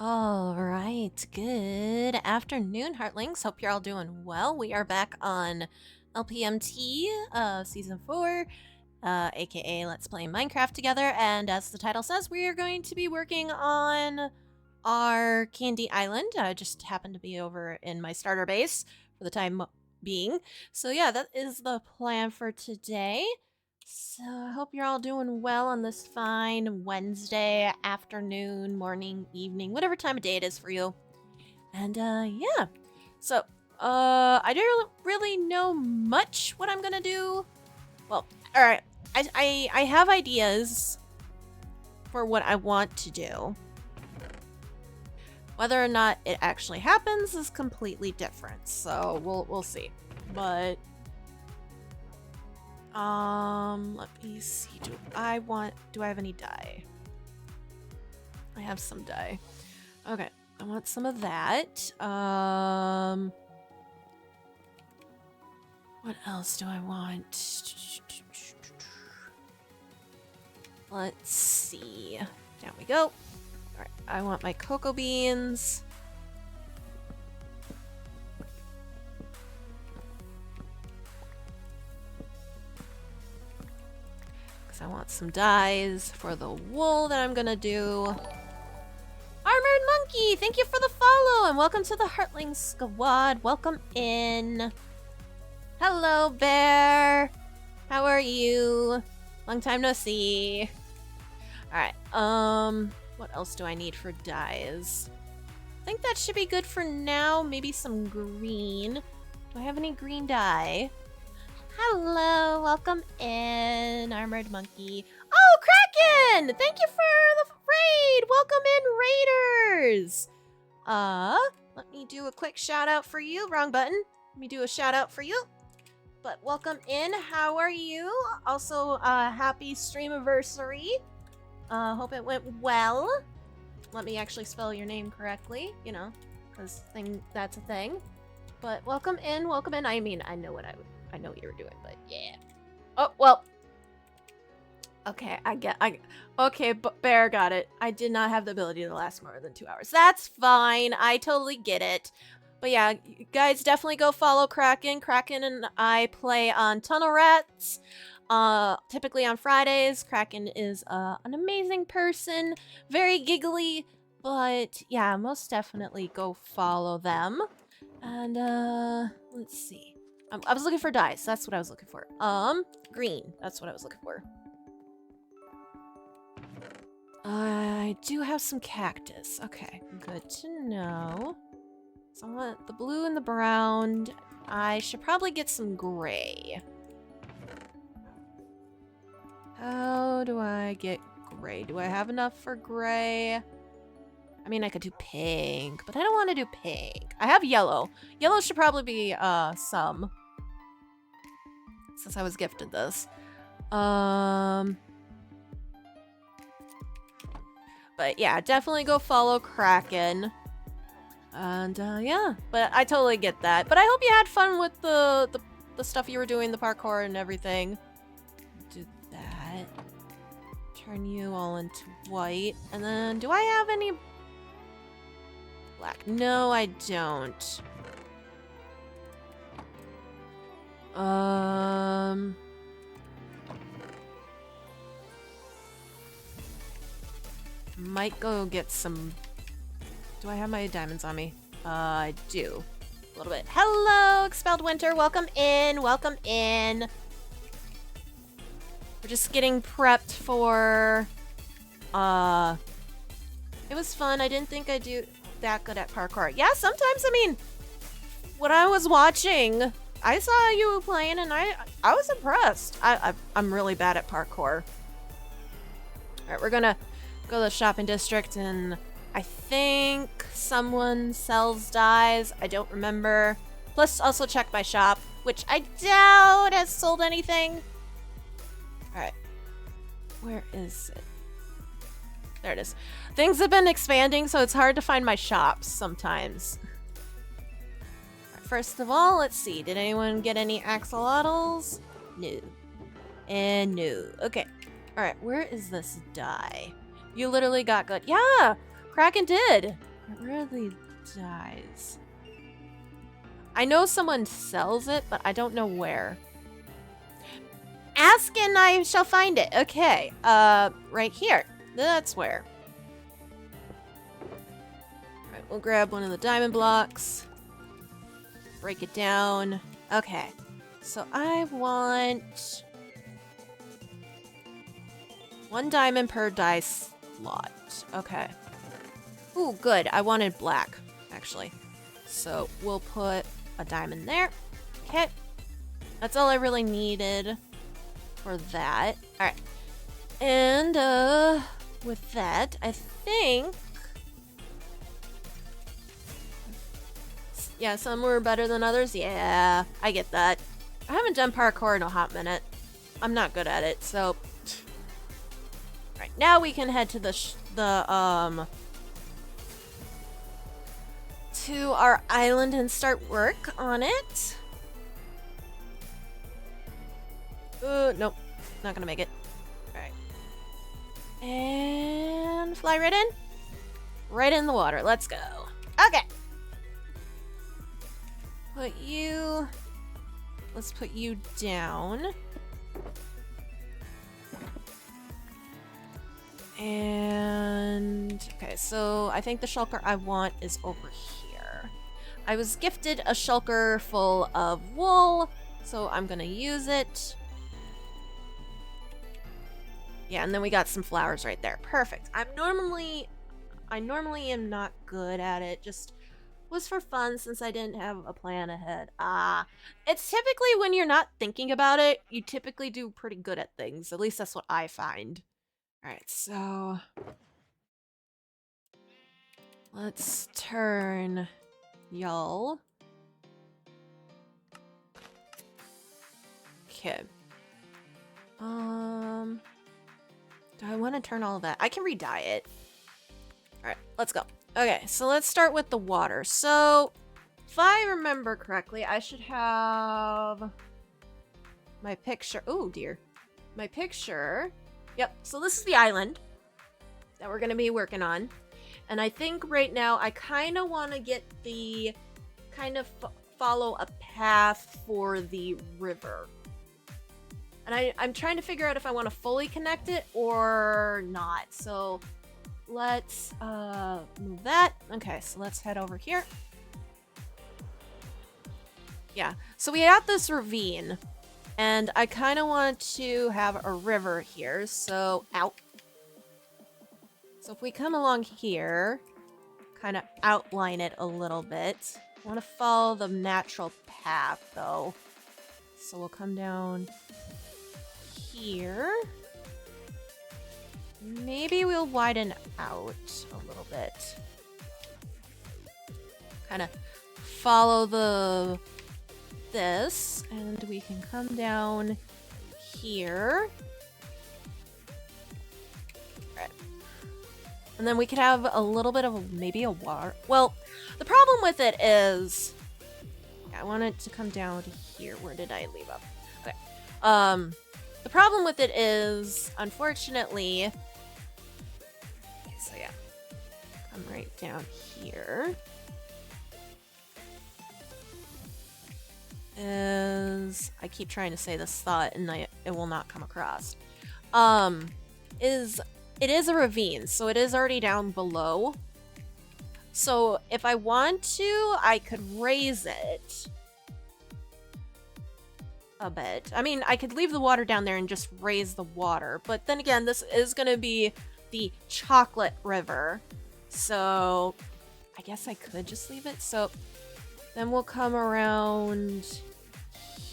All right, good afternoon, Heartlings. Hope you're all doing well. We are back on LPMT, Season 4, aka Let's Play Minecraft Together. And as the title says, we are going to be working on our Candy Island. I just happened to be over in my starter base for the time being. So yeah, that is the plan for today. So I hope you're all doing well on this fine Wednesday afternoon, morning, evening, whatever time of day it is for you. And yeah. So I don't really know much what I'm gonna do. Well, alright. I have ideas for what I want to do. Whether or not it actually happens is completely different. So we'll see. But let me see. Do I have any dye? I have some dye. Okay, I want some of that. What else do I want? Let's see. Down we go. All right, I want my cocoa beans. I want some dyes for the wool that I'm gonna do. Armored Monkey, thank you for the follow and welcome to the Heartling Squad. Welcome in. Hello, Bear. How are you? Long time no see. Alright, what else do I need for dyes? I think that should be good for now. Maybe some green. Do I have any green dye? Hello, welcome in, Armored Monkey. Oh, Kraken! Thank you for the raid! Welcome in, Raiders! Let me do a quick shout out for you. Wrong button. Let me do a shout out for you. But welcome in. How are you? Also, happy streamiversary. Hope it went well. Let me actually spell your name correctly, you know, because that's a thing. But welcome in, welcome in. I mean, I know what you were doing, but yeah. Oh, well. Okay, okay, but Bear got it. I did not have the ability to last more than 2 hours. That's fine. I totally get it. But yeah, guys, definitely go follow Kraken. Kraken and I play on Tunnel Rats. Typically on Fridays. Kraken is an amazing person. Very giggly. But yeah, most definitely go follow them. And let's see. I was looking for dyes. That's what I was looking for. Green. That's what I was looking for. I do have some cactus. Okay, good to know. So I want the blue and the brown. I should probably get some gray. How do I get gray? Do I have enough for gray? I mean, I could do pink, but I don't want to do pink. I have yellow. Yellow should probably be some. Since I was gifted this. But yeah, definitely go follow Kraken. And yeah, but I totally get that. But I hope you had fun with the stuff you were doing, the parkour and everything. Do that. Turn you all into white. And then, do I have any black? No, I don't. Might go get some. Do I have my diamonds on me? I do. A little bit. Hello, Expelled Winter. Welcome in. Welcome in. We're just getting prepped for. It was fun. I didn't think I'd do that good at parkour. Yeah, sometimes, I mean, when I was watching, I saw you playing and I was impressed. I'm really bad at parkour. Alright, we're gonna go to the shopping district and I think someone sells dyes. I don't remember. Plus also check my shop, which I doubt has sold anything. Alright. Where is it? There it is. Things have been expanding, so it's hard to find my shops sometimes. First of all, let's see. Did anyone get any axolotls? No. And no. Okay. Alright, where is this dye? You literally got good. Yeah! Kraken did! Get rid of the dyes. I know someone sells it, but I don't know where. Ask and I shall find it. Okay, right here. That's where. Alright, we'll grab one of the diamond blocks. Break it down. Okay, so I want 1 diamond per dye slot. Okay. Ooh, good. I wanted black, actually. So we'll put a diamond there. Okay. That's all I really needed for that. Alright. And, with that, I think... Yeah, some were better than others. Yeah, I get that. I haven't done parkour in a hot minute. I'm not good at it, so... Right, now we can head to to our island and start work on it. Nope. Not gonna make it. Alright. And fly right in. Right in the water. Let's go. Okay. Let's put you down. And okay, so I think the shulker I want is over here. I was gifted a shulker full of wool, so I'm gonna use it. Yeah, and then we got some flowers right there. Perfect. I normally am not good at it. Just was for fun since I didn't have a plan ahead. It's typically when you're not thinking about it, you typically do pretty good at things. At least that's what I find. Alright, so let's turn y'all. Okay. Do I want to turn all of that? I can re-dye it. Alright, let's go. Okay, so let's start with the water. So, if I remember correctly, I should have my picture. Oh, dear. My picture. Yep, so this is the island that we're going to be working on. And I think right now I kind of want to get the... follow a path for the river. And I'm trying to figure out if I want to fully connect it or not. So let's move that. Okay, so let's head over here. Yeah, so we got this ravine. And I kind of want to have a river here. So, out. So if we come along here, kind of outline it a little bit. I want to follow the natural path, though. So we'll come down here. Maybe we'll widen out a little bit. Kind of follow this, and we can come down here. Right. And then we could have a little bit of maybe a water. Well, the problem with it is, I want it to come down to here. Where did I leave up? Okay. The problem with it is, unfortunately, okay, so yeah, come right down here. I keep trying to say this thought and it will not come across. It is a ravine, so it is already down below. So if I want to, I could raise it a bit. I mean, I could leave the water down there and just raise the water. But then again, this is going to be the chocolate river. So I guess I could just leave it. So then we'll come around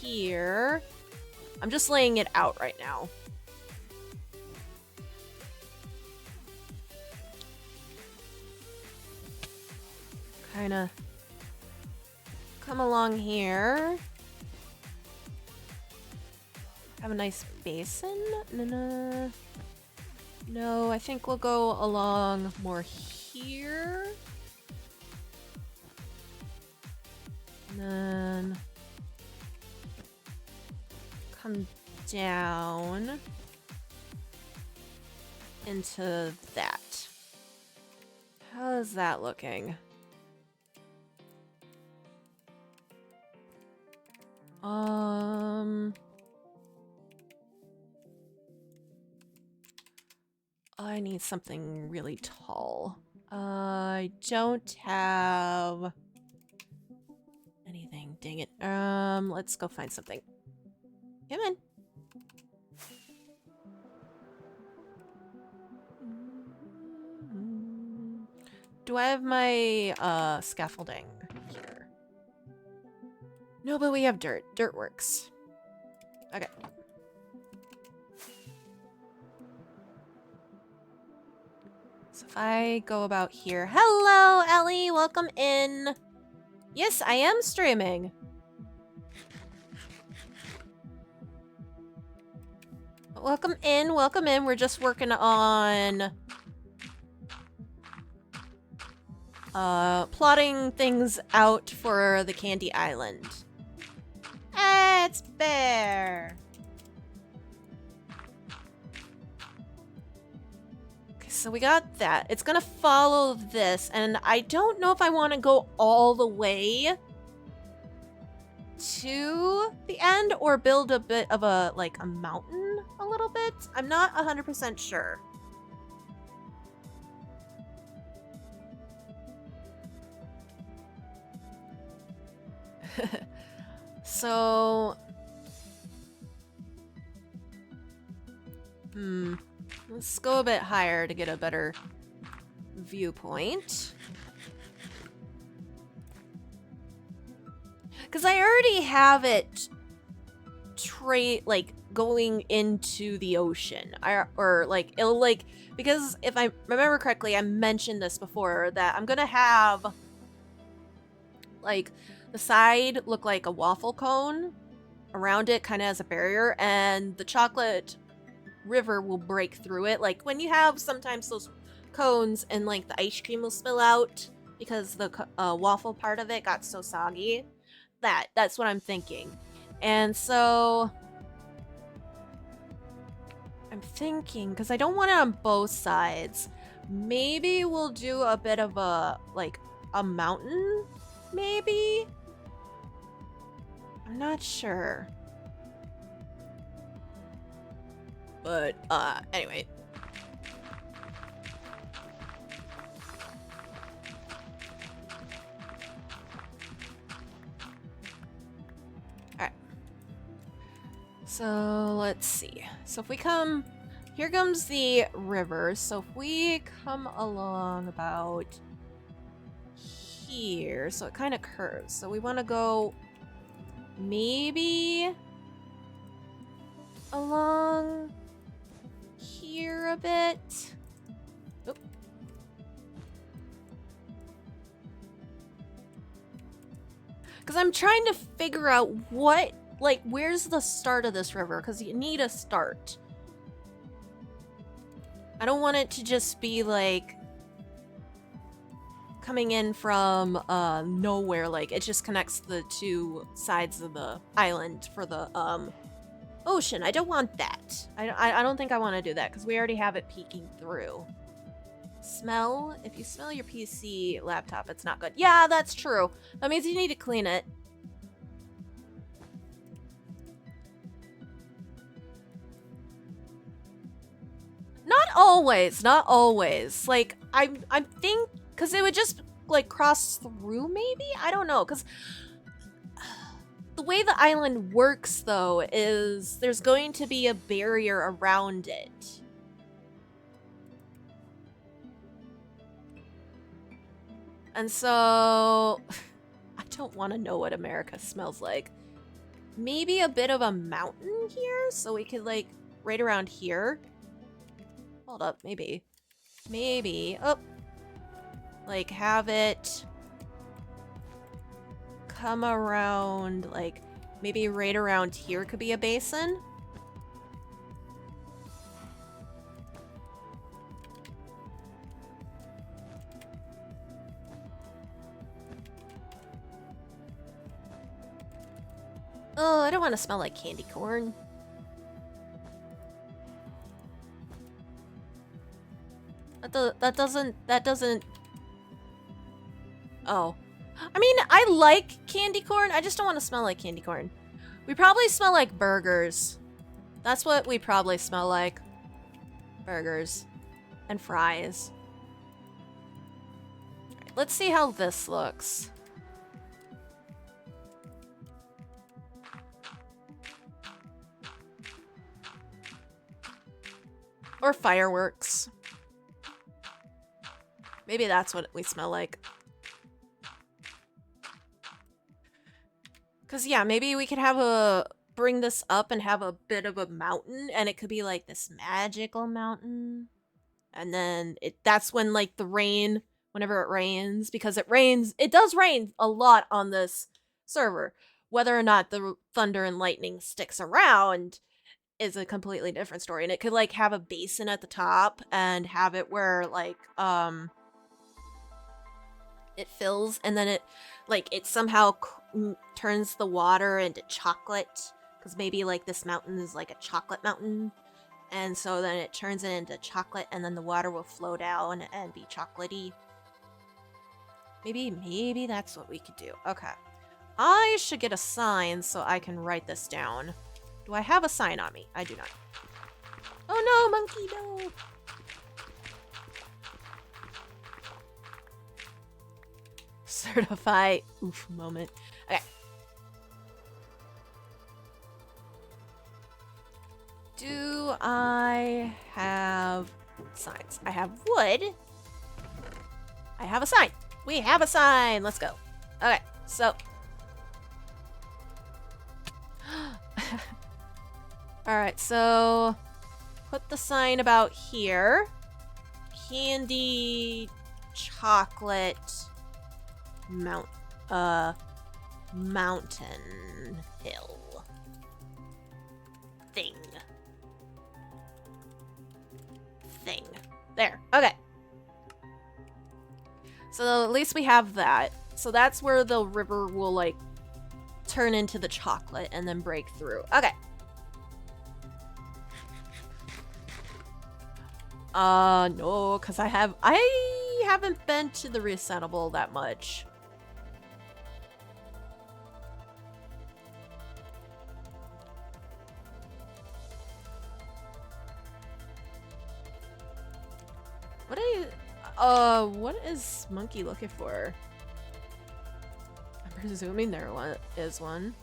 here. I'm just laying it out right now. Kind of come along here. Have a nice basin? No, I think we'll go along more here. And then come down into that. How's that looking? I need something really tall. I don't have anything, dang it. Let's go find something. Come in. Do I have my scaffolding here? No, but we have dirt. Dirt works. Okay. So if I go about here. Hello, Ellie. Welcome in. Yes, I am streaming. Welcome in. Welcome in. We're just working on plotting things out for the Candy Island. It's Bear. Okay, so we got that. It's gonna follow this, and I don't know if I want to go all the way to the end or build a bit of a, like, a mountain a little bit. I'm not 100% sure. So, let's go a bit higher to get a better viewpoint. Because I already have it like going into the ocean. Because if I remember correctly, I mentioned this before, that I'm gonna have like the side look like a waffle cone around it, kind of as a barrier, and the chocolate river will break through it. Like when you have sometimes those cones and like the ice cream will spill out because the waffle part of it got so soggy. That's what I'm thinking. And so I'm thinking, because I don't want it on both sides, maybe we'll do a bit of a, like, a mountain, maybe? I'm not sure. But, anyway. Alright. So, let's see. So if we come... Here comes the river. So if we come along about here, so it kind of curves. So we want to go maybe along here a bit. Oop. Because I'm trying to figure out what, like, where's the start of this river? Because you need a start. I don't want it to just be, like, coming in from nowhere. Like, it just connects the two sides of the island for the ocean. I don't want that. I don't think I want to do that, because we already have it peeking through. Smell? If you smell your PC laptop, it's not good. Yeah, that's true. That means you need to clean it. Not always, not always. Like, I think, because it would just, like, cross through, maybe? I don't know, because the way the island works, though, is there's going to be a barrier around it. And so, I don't want to know what America smells like. Maybe a bit of a mountain here, so we could, like, right around here. Hold up, maybe. Maybe. Oh. Like, have it come around, like, maybe right around here could be a basin. Oh, I don't want to smell like candy corn. That doesn't Oh. I mean, I like candy corn. I just don't want to smell like candy corn. We probably smell like burgers. That's what we probably smell like. Burgers. And fries. Right, let's see how this looks. Or fireworks. Maybe that's what we smell like. Because, yeah, maybe we could have bring this up and have a bit of a mountain, and it could be, like, this magical mountain. And then that's when, like, the rain, whenever it rains, because it does rain a lot on this server. Whether or not the thunder and lightning sticks around is a completely different story. And it could, like, have a basin at the top and have it where, like, it fills, and then it somehow turns the water into chocolate, because maybe like this mountain is like a chocolate mountain, and so then it turns it into chocolate, and then the water will flow down and be chocolatey. Maybe that's what we could do. Okay, I should get a sign so I can write this down. Do I have a sign on me? I do not. Oh no, monkey, no! Certify oof moment. Okay. Do I have signs? I have wood. I have a sign. We have a sign. Let's go. Okay, so. Alright, so put the sign about here. Candy chocolate mountain hill thing. There. Okay. So at least we have that. So that's where the river will, like, turn into the chocolate and then break through. Okay. No, because I haven't been to the Resettable that much. What is Monkey looking for? I'm presuming there is one.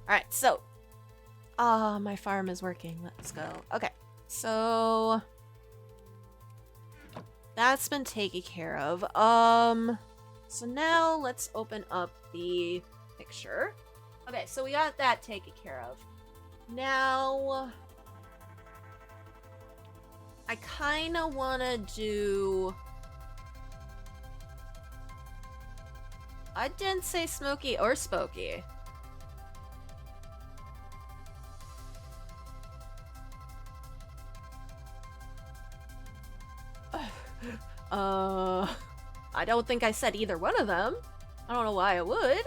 Alright, so. My farm is working. Let's go. Okay, so. That's been taken care of. So now let's open up the picture. Okay, so we got that taken care of. Now, I kind of want to do... I didn't say smoky or spooky. I don't think I said either one of them. I don't know why I would.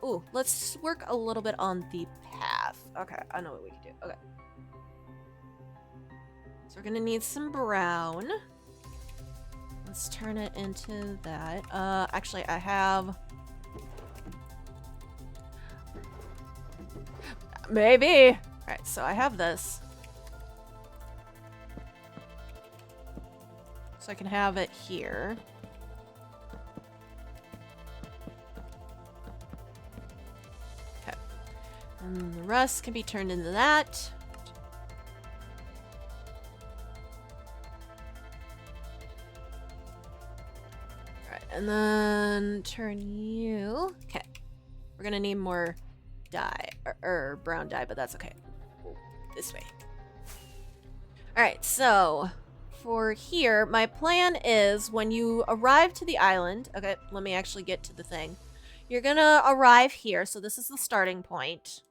Ooh, let's work a little bit on the path. Okay, I know what we can do. Okay. So we're gonna need some brown. Let's turn it into that. Actually, I have... Maybe! Alright, so I have this. So I can have it here. Okay. And the rest can be turned into that. Alright, and then turn you... Okay. We're gonna need more dye, or brown dye, but that's okay. This way. Alright, so... For here, my plan is when you arrive to the island... Okay, let me actually get to the thing. You're gonna arrive here, so this is the starting point.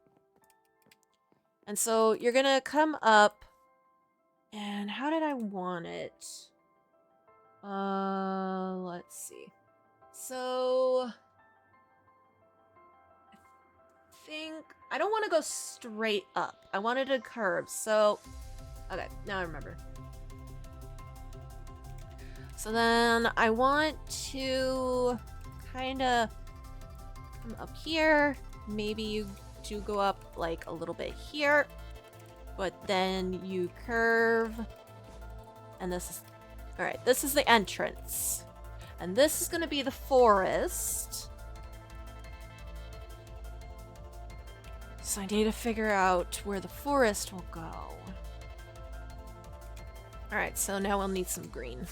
And so you're gonna come up... And how did I want it? Let's see. So... I think... I don't want to go straight up. I wanted to curve, so... Okay, now I remember. So then I want to kind of come up here. Maybe you do go up like a little bit here, but then you curve. And this is, all right, this is the entrance. And this is going to be the forest. So I need to figure out where the forest will go. All right, so now we'll need some green.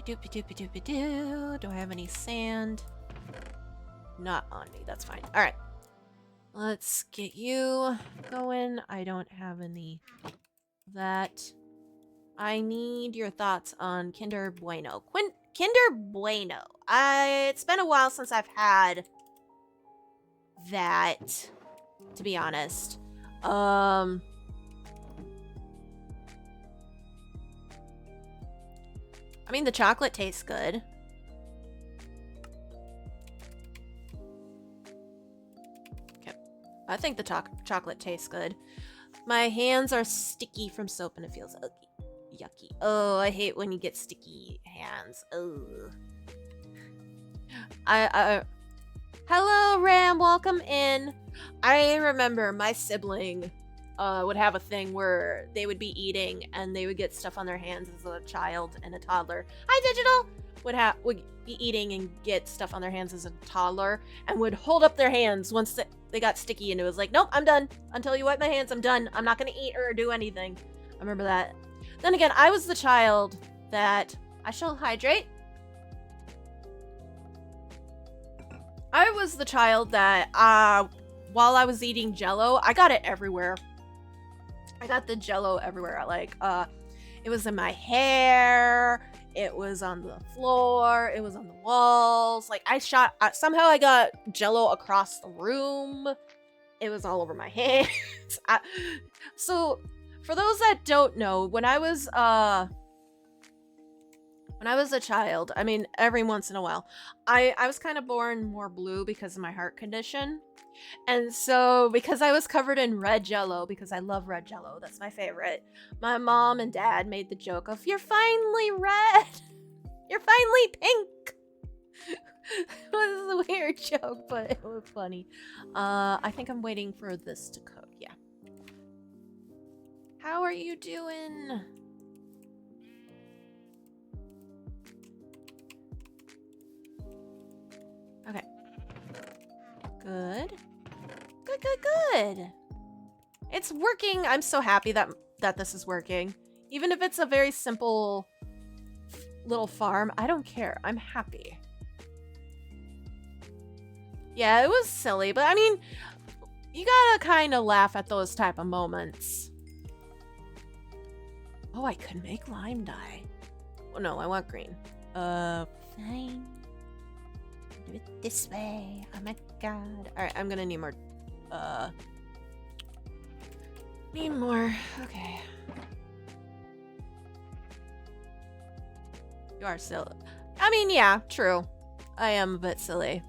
Doopy doopy doopy doo. Do I have any sand? Not on me. That's fine. All right. Let's get you going. I don't have any of that. I need your thoughts on Kinder Bueno. Kinder Bueno. It's been a while since I've had that, to be honest. I mean, the chocolate tastes good. Okay. I think the chocolate tastes good. My hands are sticky from soap and it feels yucky. Oh, I hate when you get sticky hands. Oh. Hello, Ram. Welcome in. I remember my sibling would have a thing where they would be eating and they would get stuff on their hands as a child and a toddler. Hi, Digital! Would be eating and get stuff on their hands as a toddler and would hold up their hands once they got sticky, and it was like, nope, I'm done. Until you wipe my hands, I'm done. I'm not gonna eat or do anything. I remember that. Then again, I was the child that... I shall hydrate. I was the child that, while I was eating Jell-O, I got it everywhere. I got the Jell-O everywhere. Like, it was in my hair. It was on the floor. It was on the walls. Like, somehow I got Jell-O across the room. It was all over my hands. So, for those that don't know, when I was a child, I mean, every once in a while, I was kind of born more blue because of my heart condition. And so, because I was covered in red Jell-O, because I love red Jell-O, that's my favorite, my mom and dad made the joke of, you're finally red! You're finally pink! It was a weird joke, but it was funny. I think I'm waiting for this to cook, yeah. How are you doing? Okay. Good. Good. It's working. I'm so happy that this is working. Even if it's a very simple little farm, I don't care. I'm happy. Yeah, it was silly, but I mean, you gotta kind of laugh at those type of moments. Oh, I could make lime dye. Oh no, I want green. Fine. Do it this way. Oh my god. Alright, I'm gonna need more. Need more. Okay. You are silly. I mean, yeah, true. I am a bit silly.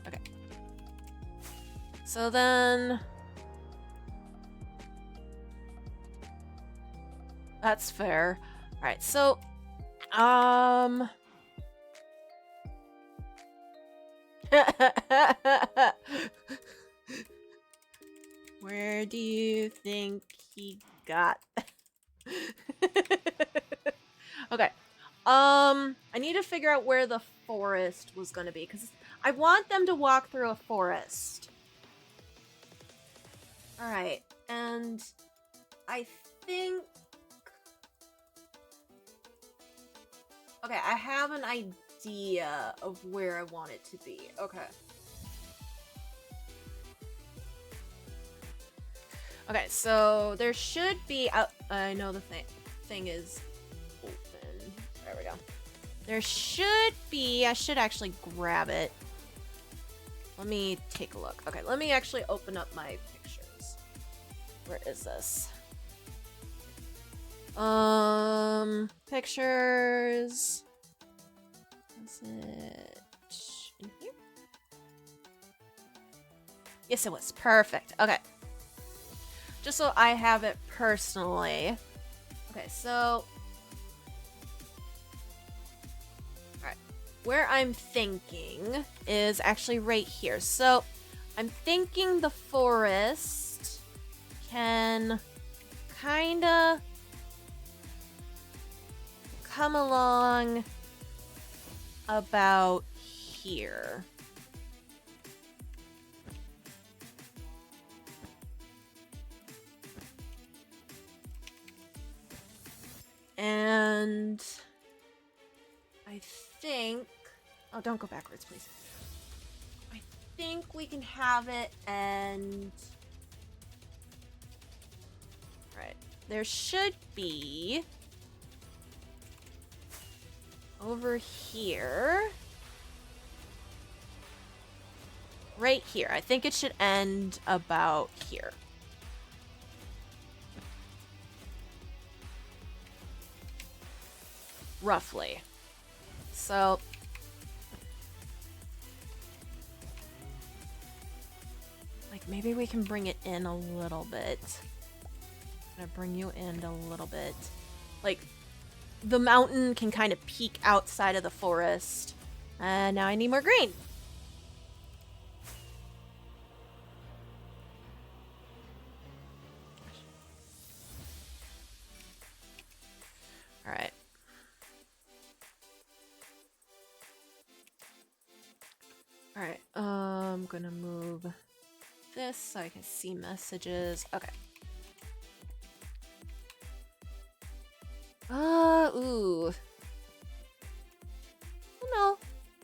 Okay. So then... That's fair. Alright, so... Where do you think he got? Okay. I need to figure out where the forest was going to be, because I want them to walk through a forest. Alright, and I think... Okay, I have an idea of where I want it to be. Okay. Okay, so there should be... I know the thing is open. There we go. There should be... I should actually grab it. Let me take a look. Okay, let me actually open up my pictures. Where is this? Pictures. Is it in here? Yes, it was. Perfect. Okay. Just so I have it personally. Okay, so... Alright. Where I'm thinking is actually right here. So, I'm thinking the forest can kinda come along about here. And I think... Oh, don't go backwards, please. I think we can have it and... Right. There should be... Over here... Right here. I think it should end about here. Roughly. So... Like, maybe we can bring it in a little bit. I'm gonna bring you in a little bit. Like, the mountain can kind of peek outside of the forest. And now I need more green. Alright. Alright, I'm gonna move this so I can see messages. Okay. Ooh. No,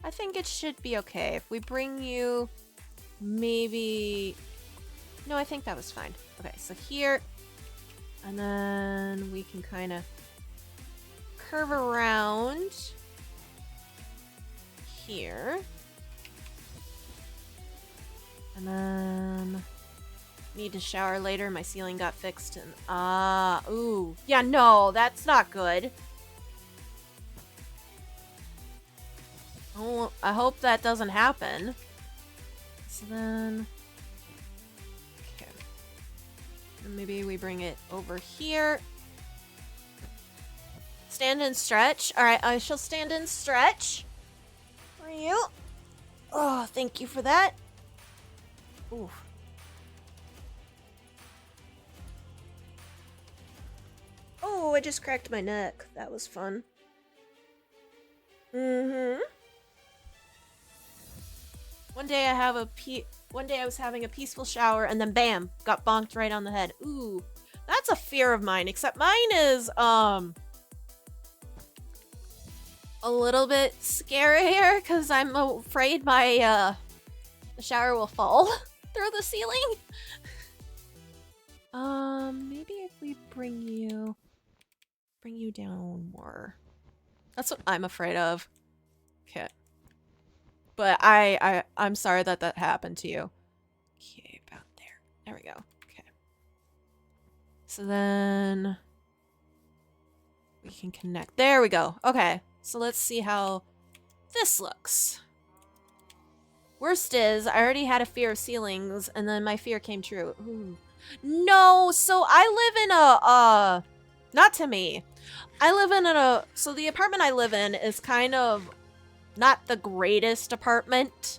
I think it should be okay. If we bring you, maybe... No, I think that was fine. Okay, so here, and then we can kind of curve around here. And then need to shower later. My ceiling got fixed and ooh. Yeah, no, that's not good. Oh, I hope that doesn't happen. So then okay. And maybe we bring it over here. Stand and stretch. Alright, I shall stand and stretch. For you. Oh, thank you for that. Ooh. Oh, I just cracked my neck. That was fun. Mm-hmm. One day I was having a peaceful shower and then bam, got bonked right on the head. Ooh. That's a fear of mine, except mine is a little bit scarier because I'm afraid my the shower will fall through the ceiling. Maybe if we bring you down more. That's what I'm afraid of. Okay. But I'm sorry that happened to you. Okay, about there. There we go. Okay. So then we can connect. There we go. Okay. So let's see how this looks. Worst is, I already had a fear of ceilings, and then my fear came true. Ooh. No, so I live in a, not to me. I live in so the apartment I live in is kind of not the greatest apartment.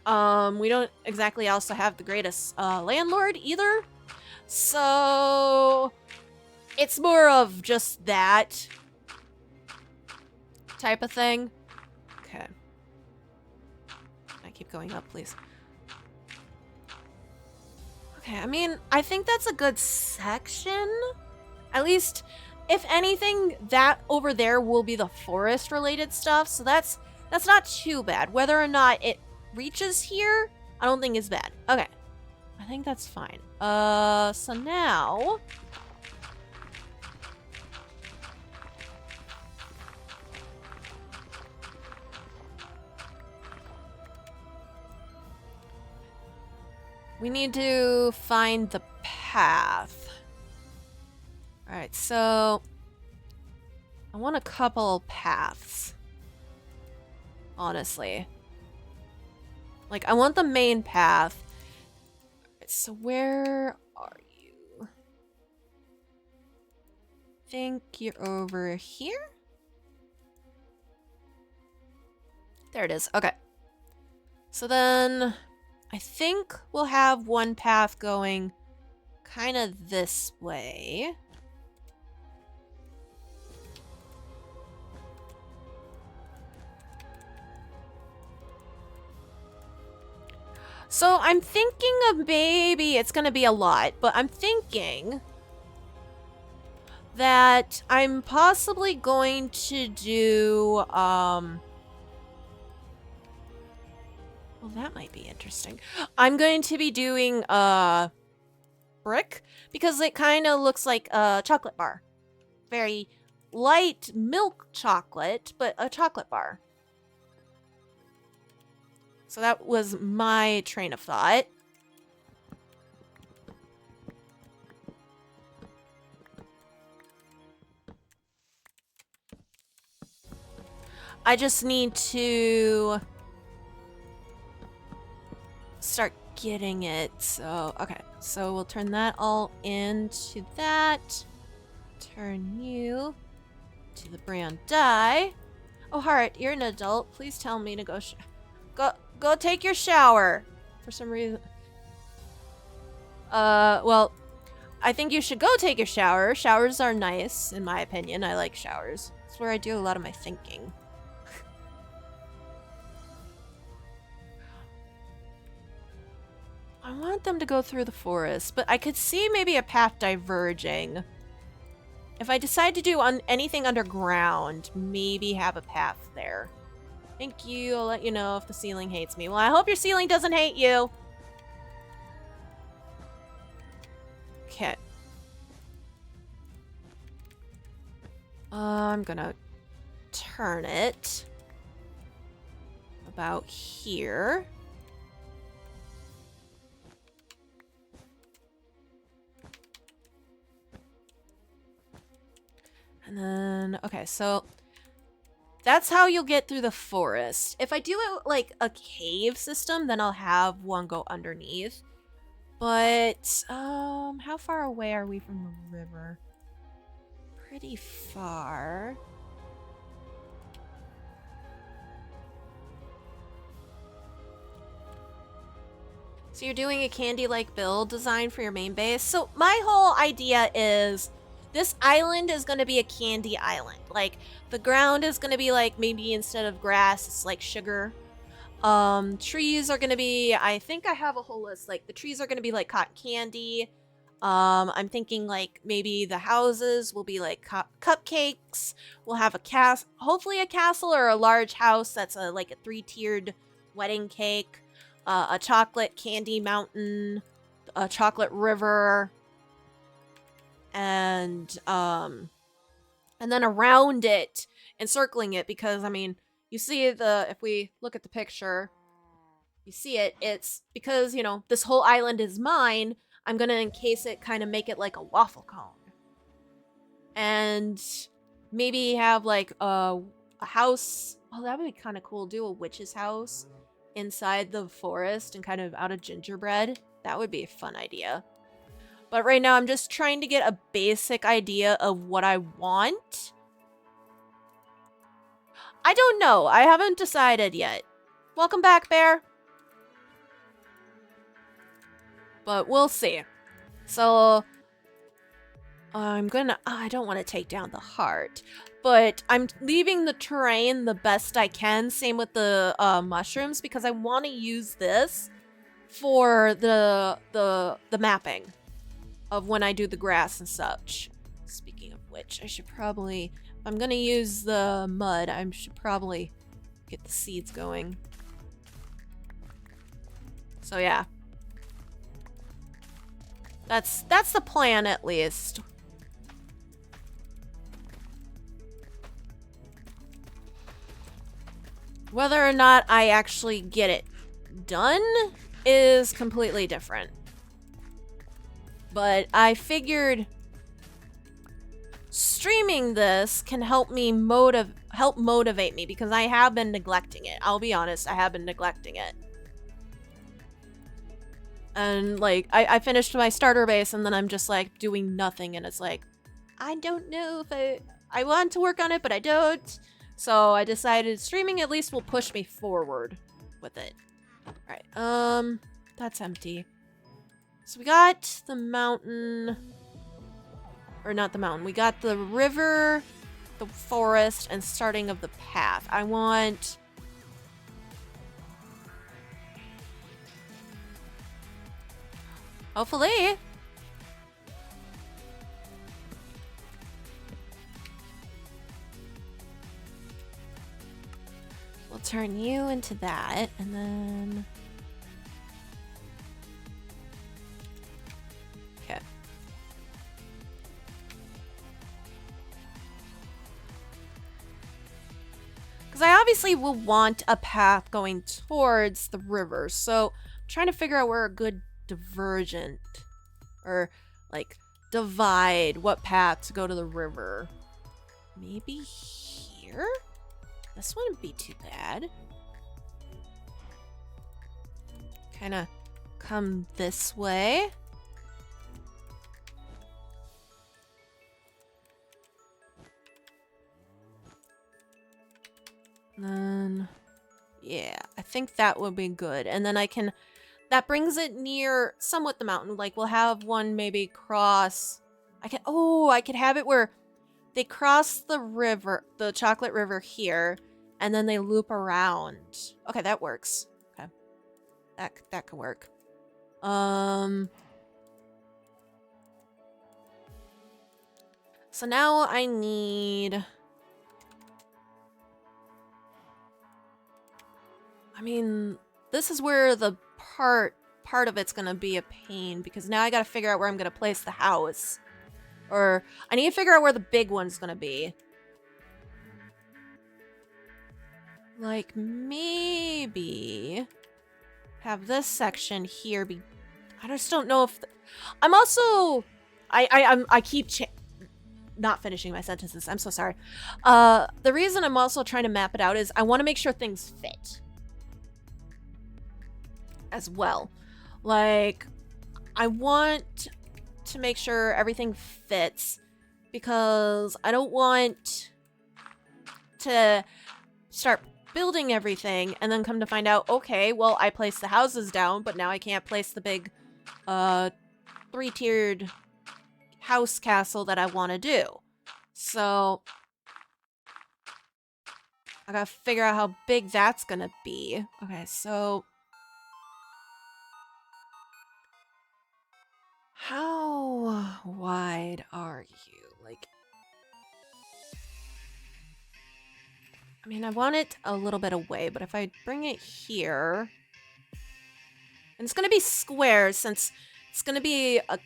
We don't exactly also have the greatest landlord either. So it's more of just that type of thing. Okay. I keep going up, please. Okay, I mean, I think that's a good section. At least, if anything, that over there will be the forest-related stuff, so that's not too bad. Whether or not it reaches here, I don't think is bad. Okay. I think that's fine. So now... we need to find the path. Alright, so... I want a couple paths. Honestly. Like, I want the main path. Alright, so where are you? think you're over here. There it is. Okay. So then I think we'll have one path going kind of this way. So I'm thinking of maybe it's going to be a lot, but I'm thinking that I'm possibly going to do, well, that might be interesting. I'm going to be doing brick because it kind of looks like a chocolate bar. Very light milk chocolate, but a chocolate bar. So that was my train of thought. I just need to start getting it. So, okay. So we'll turn that all into that. Turn you to the brown dye. Oh, Heart, you're an adult. Please tell me to go go take your shower. For some reason. Well, I think you should go take your shower. Showers are nice, in my opinion. I like showers. It's where I do a lot of my thinking. I want them to go through the forest, but I could see maybe a path diverging. If I decide to do anything underground, maybe have a path there. Thank you. I'll let you know if the ceiling hates me. Well, I hope your ceiling doesn't hate you. Okay. I'm gonna turn it about here. And then, okay, so that's how you'll get through the forest. If I do it like a cave system, then I'll have one go underneath. But, how far away are we from the river? Pretty far. So you're doing a candy-like build design for your main base? So my whole idea is this island is going to be a candy island. Like, the ground is going to be like, maybe instead of grass, it's like sugar. Trees are going to be, I think I have a whole list. Like, the trees are going to be like cotton candy. I'm thinking like maybe the houses will be like cupcakes. We'll have a hopefully a castle or a large house that's like a 3-tiered wedding cake. A chocolate candy mountain, a chocolate river, and then around it, encircling it, because I mean, you see if we look at the picture, you see it, it's because, you know, this whole island is mine, I'm gonna encase it, kind of make it like a waffle cone. And maybe have like a house, oh, that would be kind of cool, do a witch's house inside the forest and kind of out of gingerbread. That would be a fun idea. But right now I'm just trying to get a basic idea of what I want. I don't know. I haven't decided yet. Welcome back, Bear. But we'll see. So I'm gonna, I don't want to take down the heart, but I'm leaving the terrain the best I can. Same with the mushrooms, because I want to use this for the mapping of when I do the grass and such. Speaking of which, I should probably, if I'm gonna use the mud, I should probably get the seeds going. So yeah. That's the plan, at least. Whether or not I actually get it done is completely different. But I figured streaming this can help me motivate me, because I have been neglecting it. I'll be honest, I have been neglecting it. And like, I finished my starter base and then I'm just like doing nothing, and it's like, I don't know if I want to work on it, but I don't. So I decided streaming at least will push me forward with it. Alright, that's empty. So we got the mountain, or not the mountain, we got the river, the forest, and starting of the path. I want... hopefully. We'll turn you into that, and then... okay. Because I obviously will want a path going towards the river, so I'm trying to figure out where a good divergent, or like divide what path to go to the river. Maybe here? This wouldn't be too bad. Kind of come this way. And then, yeah, I think that would be good. And then I can, that brings it near somewhat the mountain. Like we'll have one maybe cross. I could have it where they cross the river, the chocolate river here, and then they loop around. Okay, that works. Okay. That could work. So now I need... I mean, this is where the part of it's gonna be a pain, because now I gotta figure out where I'm gonna place the house. Or I need to figure out where the big one's gonna be. Like maybe have this section here be... I just don't know if... I'm also... I keep not finishing my sentences. I'm so sorry. The reason I'm also trying to map it out is I want to make sure things fit as well. Like, I want to make sure everything fits, because I don't want to start building everything and then come to find out, okay, well, I placed the houses down, but now I can't place the big 3-tiered house castle that I want to do. So I gotta figure out how big that's gonna be. Okay, so how wide are you? Like, I mean, I want it a little bit away, but if I bring it here, and it's gonna be square since it's gonna be a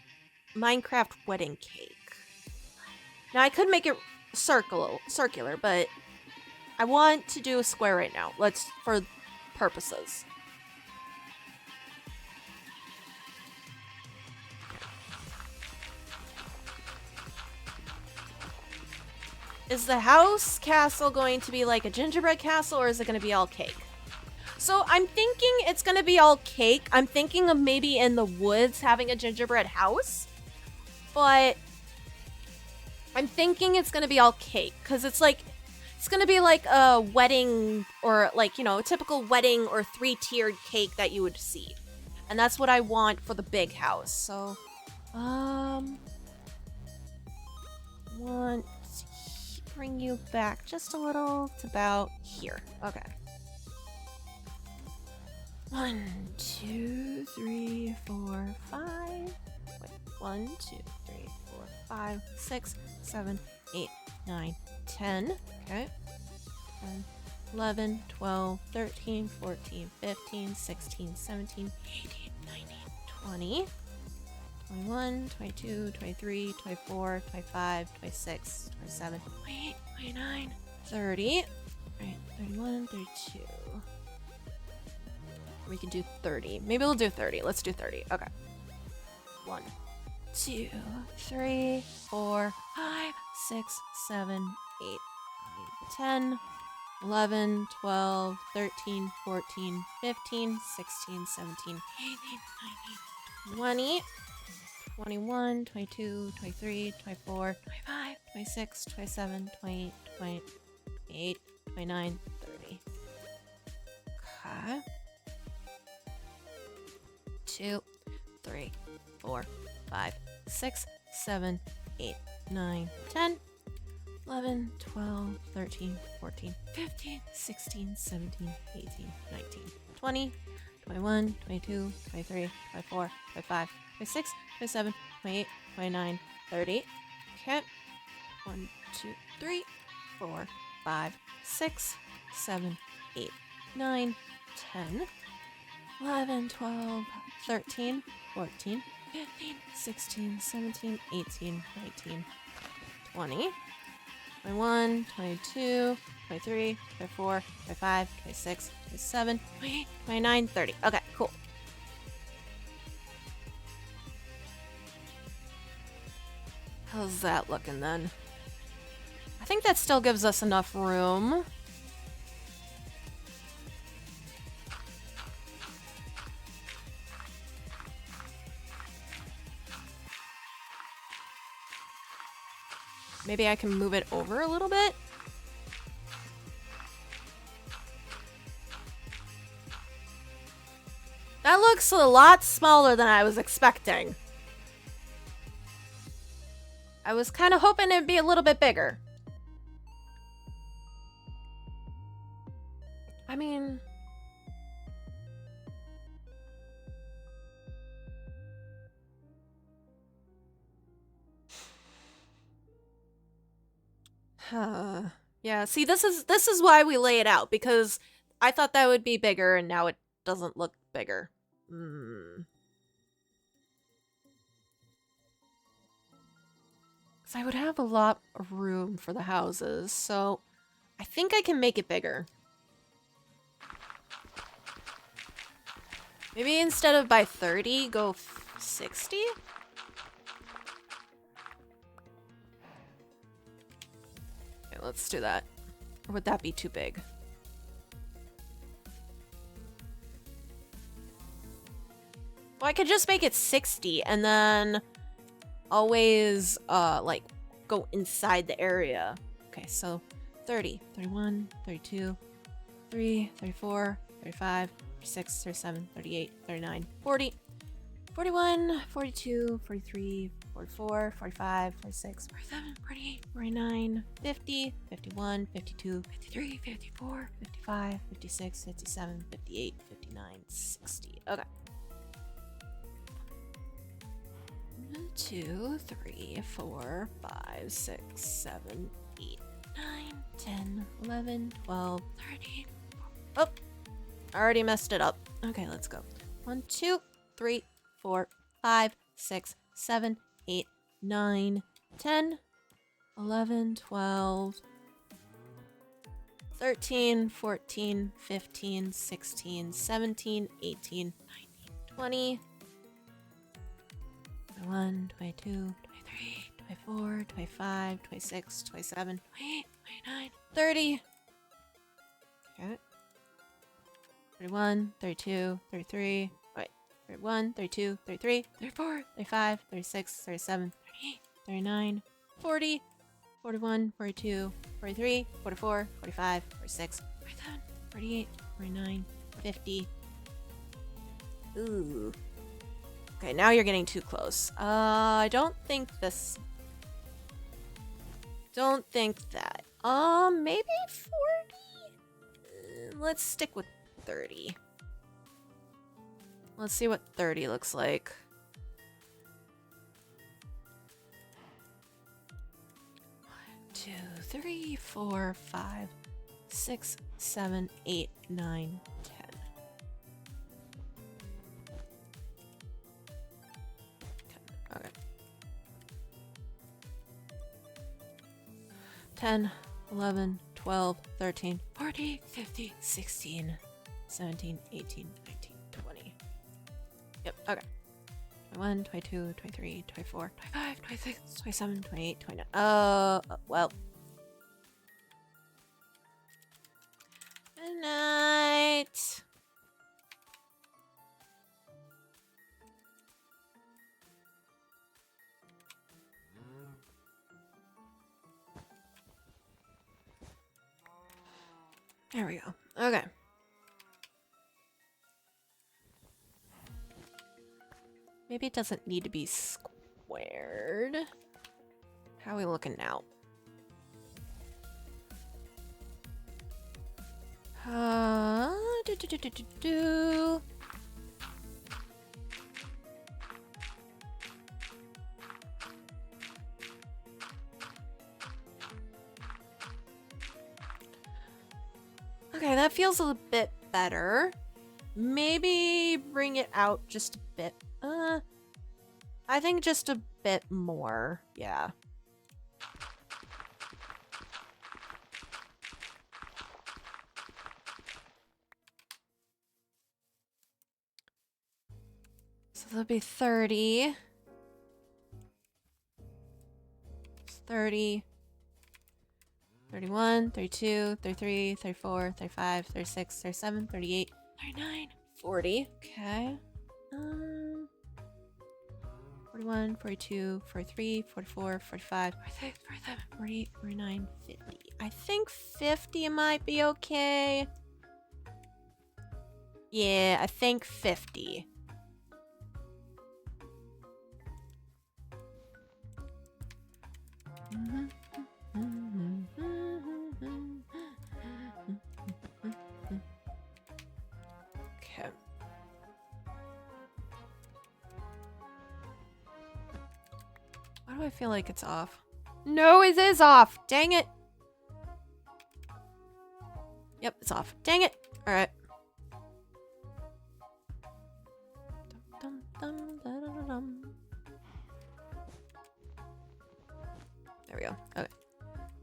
Minecraft wedding cake. Now I could make it circular, but I want to do a square right now. Let's, for purposes. Is the house castle going to be like a gingerbread castle, or is it going to be all cake? So I'm thinking it's going to be all cake. I'm thinking of maybe in the woods having a gingerbread house, but I'm thinking it's going to be all cake, because it's like, it's going to be like a wedding, or like, you know, a typical wedding or 3-tiered cake that you would see. And that's what I want for the big house. So, want to bring you back just a little to about here. Okay. 1, 2, 3, 4, 5. Wait, 1, 2, 3, 4, 5, 6, 7, 8, 9, 10. Okay. 10, 11, 12, 13, 14, 15, 16, 17, 18, 19, 20, 21, 22, 23, 24, 25, 26, 27, 28, 29, 30. Alright, 31, 32. We can do 30. Maybe we'll do 30. Let's do 30. Okay. 1, 2, 3, 4, 5, 6, 7, 8, 9, 10, 11, 12, 13, 14, 15, 16, 17, 18, 19, 20, 21, 22, 23, 24, 25, 26, 27, 28, 28, 29, 30. Okay. 2, 3, 4, 5, 6, 7, 8, 9, 10, 11, 12, 13, 14, 15, 16, 17, 18, 19, 20, 21, 22, 23, 24, 25, 26, 27, 28, 29, 30. Okay. 1, 2, 3, 4, 5, 6, 7, 8, 9, 10, 11, 12, 13, 14, 15, 16, 17, 18, 19, 20, 21, 22, 23, 24, 25, 26, 27, 28, 29, 30. Okay, cool. How's that looking then? I think that still gives us enough room. Maybe I can move it over a little bit. That looks a lot smaller than I was expecting. I was kind of hoping it'd be a little bit bigger. I mean... yeah, see, this is why we lay it out, because I thought that would be bigger, and now it doesn't look bigger. Because I would have a lot of room for the houses, so I think I can make it bigger. Maybe instead of by 30, go 60? Okay, let's do that. Or would that be too big? Well, I could just make it 60 and then always, like, go inside the area. Okay, so 30, 31, 32, 33, 34, 35, 36, 37, 38, 39, 40, 41, 42, 43, 44, 45, 46, 47, 48, 49, 50, 51, 52, 53, 54, 55, 56, 57, 58, 59, 60. Okay. 1, 2, 3, 4, 5, 6, 7, 8, 9, 10, 11, 12, 13. Oh, I already messed it up. Okay, let's go. 1, 2, 3, 4, 5, 6, 7, 8, 9, 10, 11, 12, 13, 14, 15, 16, 17, 18, 19, 20, 21, 22, 23, 24, 25, 26, 27, 28, 29, 30. Okay. 31, 32, 33, wait, 31, 32, 33, 34, 35, 36, 37, 38, 39, 40, 41, 42, 43, 44, 45, 46, 47, 48, 49, 50. Ooh. Okay, now you're getting too close. I don't think this... Don't think that. Maybe 40? Let's stick with 30. Let's see what 30 looks like. 1, 2, 3, 4, 5, 6, 7, 8, 9, 10. Okay. 10, 11, 12, 13, 14, 15, 16, 17, 18, 19, 20. Yep, okay. 21, 22, 23, 24, 25, 26, 27, 28, 29. Well. Good night. There we go. Okay. Maybe it doesn't need to be squared. How are we looking now? Do, do, do, do, do, do. Okay, that feels a bit better. Maybe bring it out just a bit. I think just a bit more. Yeah. So that'll be 30. 30. 31, 32, 33, 34, 35, 36, 37, 38, 39, 40. Okay. 41, 42, 43, 44, 45, 46, 47, 48, 49, 50. I think 50 might be okay. Yeah, I think 50. Okay. Why do I feel like it's off? No, it is off. Dang it. Yep, it's off. Dang it. All right. Dum, dum, dum, da, da, dum. There we go. Okay.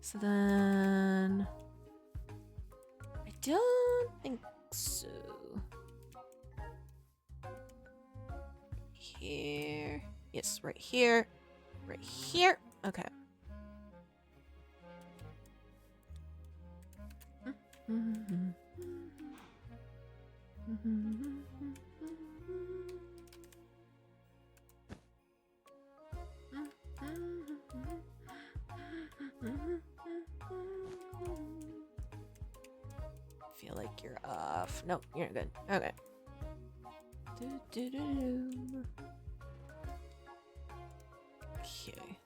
So then I don't think so. Here. Yes, right here. Right here. Okay. Feel like you're off. Nope, you're good. Okay. Okay.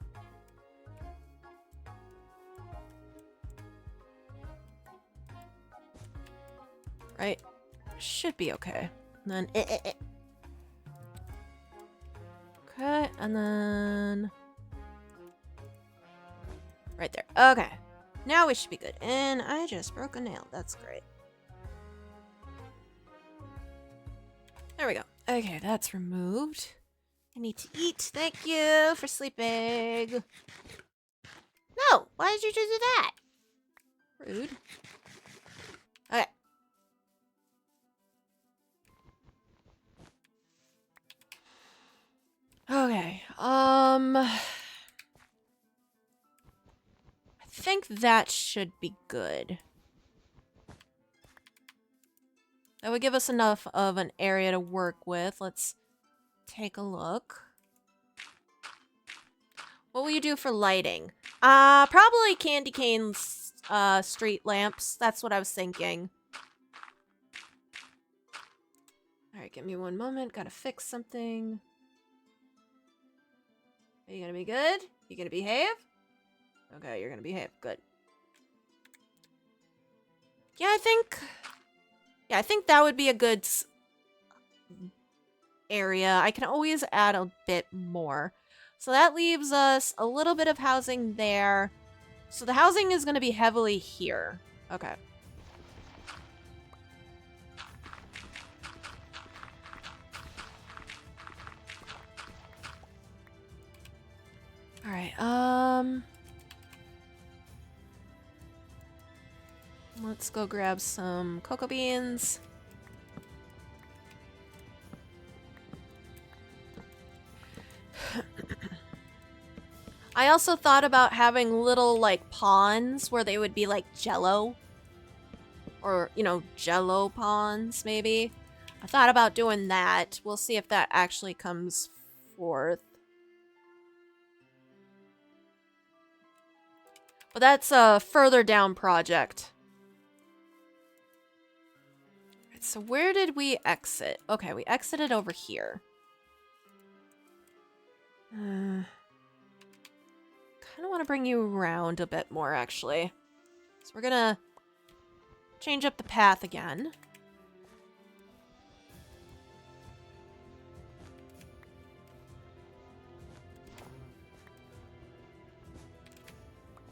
Right. Should be okay. And then Okay, and then right there. Okay. Now we should be good. And I just broke a nail. That's great. There we go. Okay, that's removed. I need to eat. Thank you for sleeping. No! Why did you just do that? Rude. Okay. Okay. I think that should be good. That would give us enough of an area to work with. Let's take a look. What will you do for lighting? Probably candy canes, street lamps. That's what I was thinking. Alright, give me one moment. Gotta fix something. Are you gonna be good? You gonna behave? Okay, you're gonna behave. Good. Yeah, I think that would be a good area. I can always add a bit more. So that leaves us a little bit of housing there. So the housing is going to be heavily here. Okay. All right. Let's go grab some cocoa beans. I also thought about having little, like, ponds where they would be, like, jello. Or, you know, jello ponds, maybe. I thought about doing that. We'll see if that actually comes forth. But that's a further down project. So where did we exit? Okay, we exited over here. Kind of want to bring you around a bit more, actually. So we're gonna change up the path again.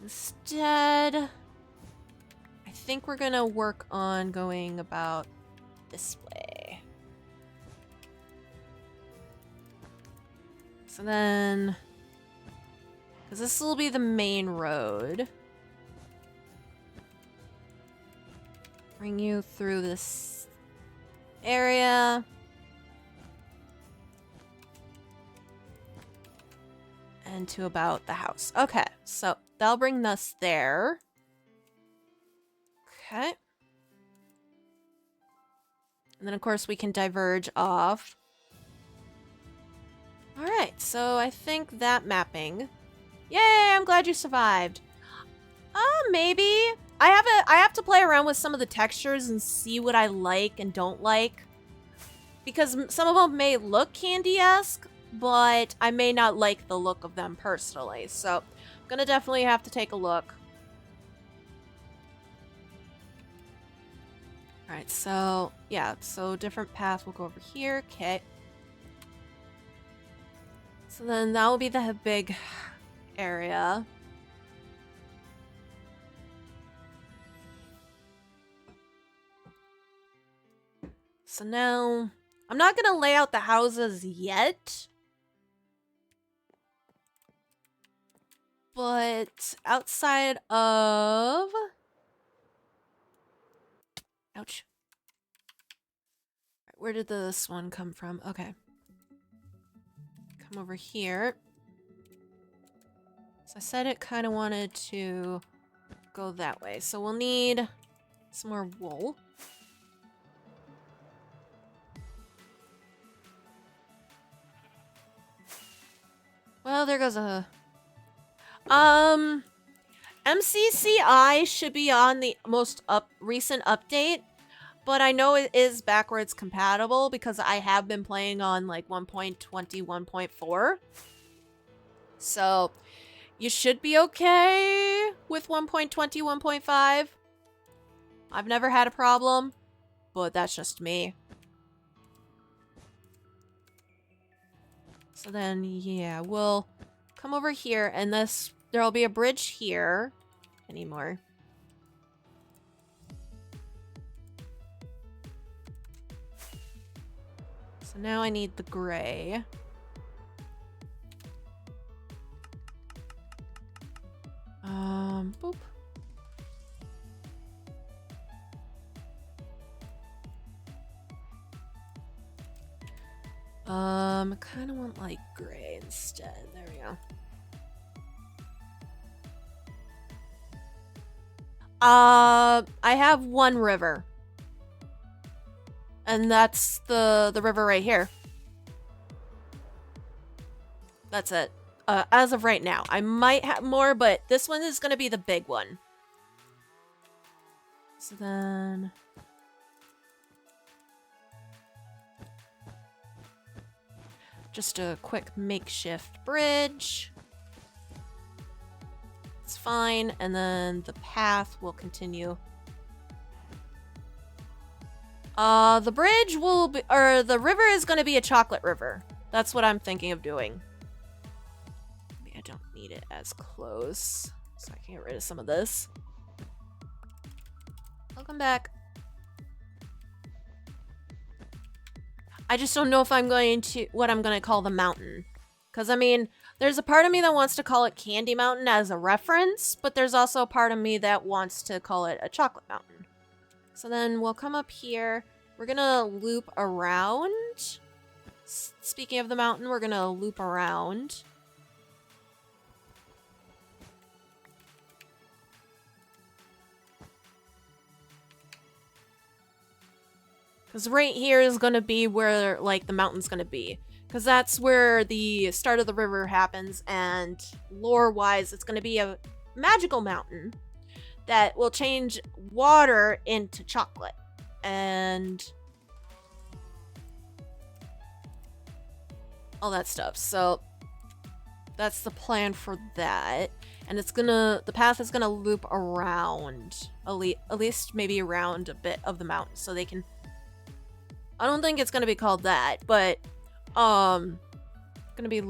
Instead, I think we're gonna work on going about this way. So then, because this will be the main road. Bring you through this area. And to about the house. Okay, so that'll bring us there. Okay. And then, of course, we can diverge off. All right, so I think that mapping. Yay, I'm glad you survived. Maybe. I have to play around with some of the textures and see what I like and don't like. Because some of them may look candy-esque, but I may not like the look of them personally. So, I'm gonna definitely have to take a look. Alright, so, yeah, so different path. We'll go over here. Okay. So then that will be the big area. So now, I'm not going to lay out the houses yet. But outside of... Ouch. Where did this one come from? Okay. Come over here. So I said it kind of wanted to go that way. So we'll need some more wool. Well, there goes a... MCCI should be on the most recent update, but I know it is backwards compatible because I have been playing on like 1.20, 1.4. So you should be okay with 1.20, 1.5. I've never had a problem, but that's just me. So then, yeah, we'll come over here, and there'll be a bridge here anymore. So now I need the gray. Boop. I kind of want like gray instead. There we go. I have one river. And that's the river right here. That's it. As of right now. I might have more, but this one is going to be the big one. So then... just a quick makeshift bridge. It's fine. And then the path will continue. The bridge will be, or the river is going to be a chocolate river. That's what I'm thinking of doing. Maybe I don't need it as close, so I can get rid of some of this. Welcome back. I just don't know if I'm going to, what I'm going to call the mountain. Because, I mean, there's a part of me that wants to call it Candy Mountain as a reference, but there's also a part of me that wants to call it a Chocolate Mountain. So then we'll come up here. We're going to loop around. Speaking of the mountain, we're going to loop around. Because right here is going to be where, like, the mountain's going to be. Because that's where the start of the river happens, and lore-wise, it's going to be a magical mountain that will change water into chocolate. And all that stuff. So that's the plan for that. And the path is gonna loop around, at least maybe around a bit of the mountain, so they can. I don't think it's gonna be called that, but gonna be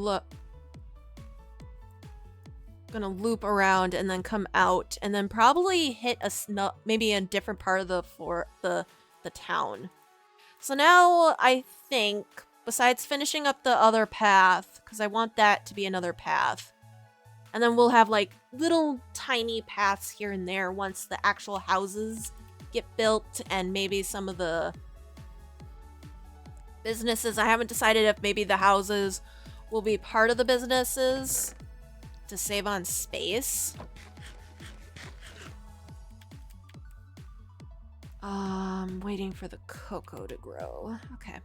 gonna loop around and then come out and then probably hit maybe a different part of the town. So now I think, besides finishing up the other path, because I want that to be another path, and then we'll have like little tiny paths here and there once the actual houses get built and maybe some of the businesses. I haven't decided if maybe the houses will be part of the businesses to save on space. Waiting for the cocoa to grow. Okay.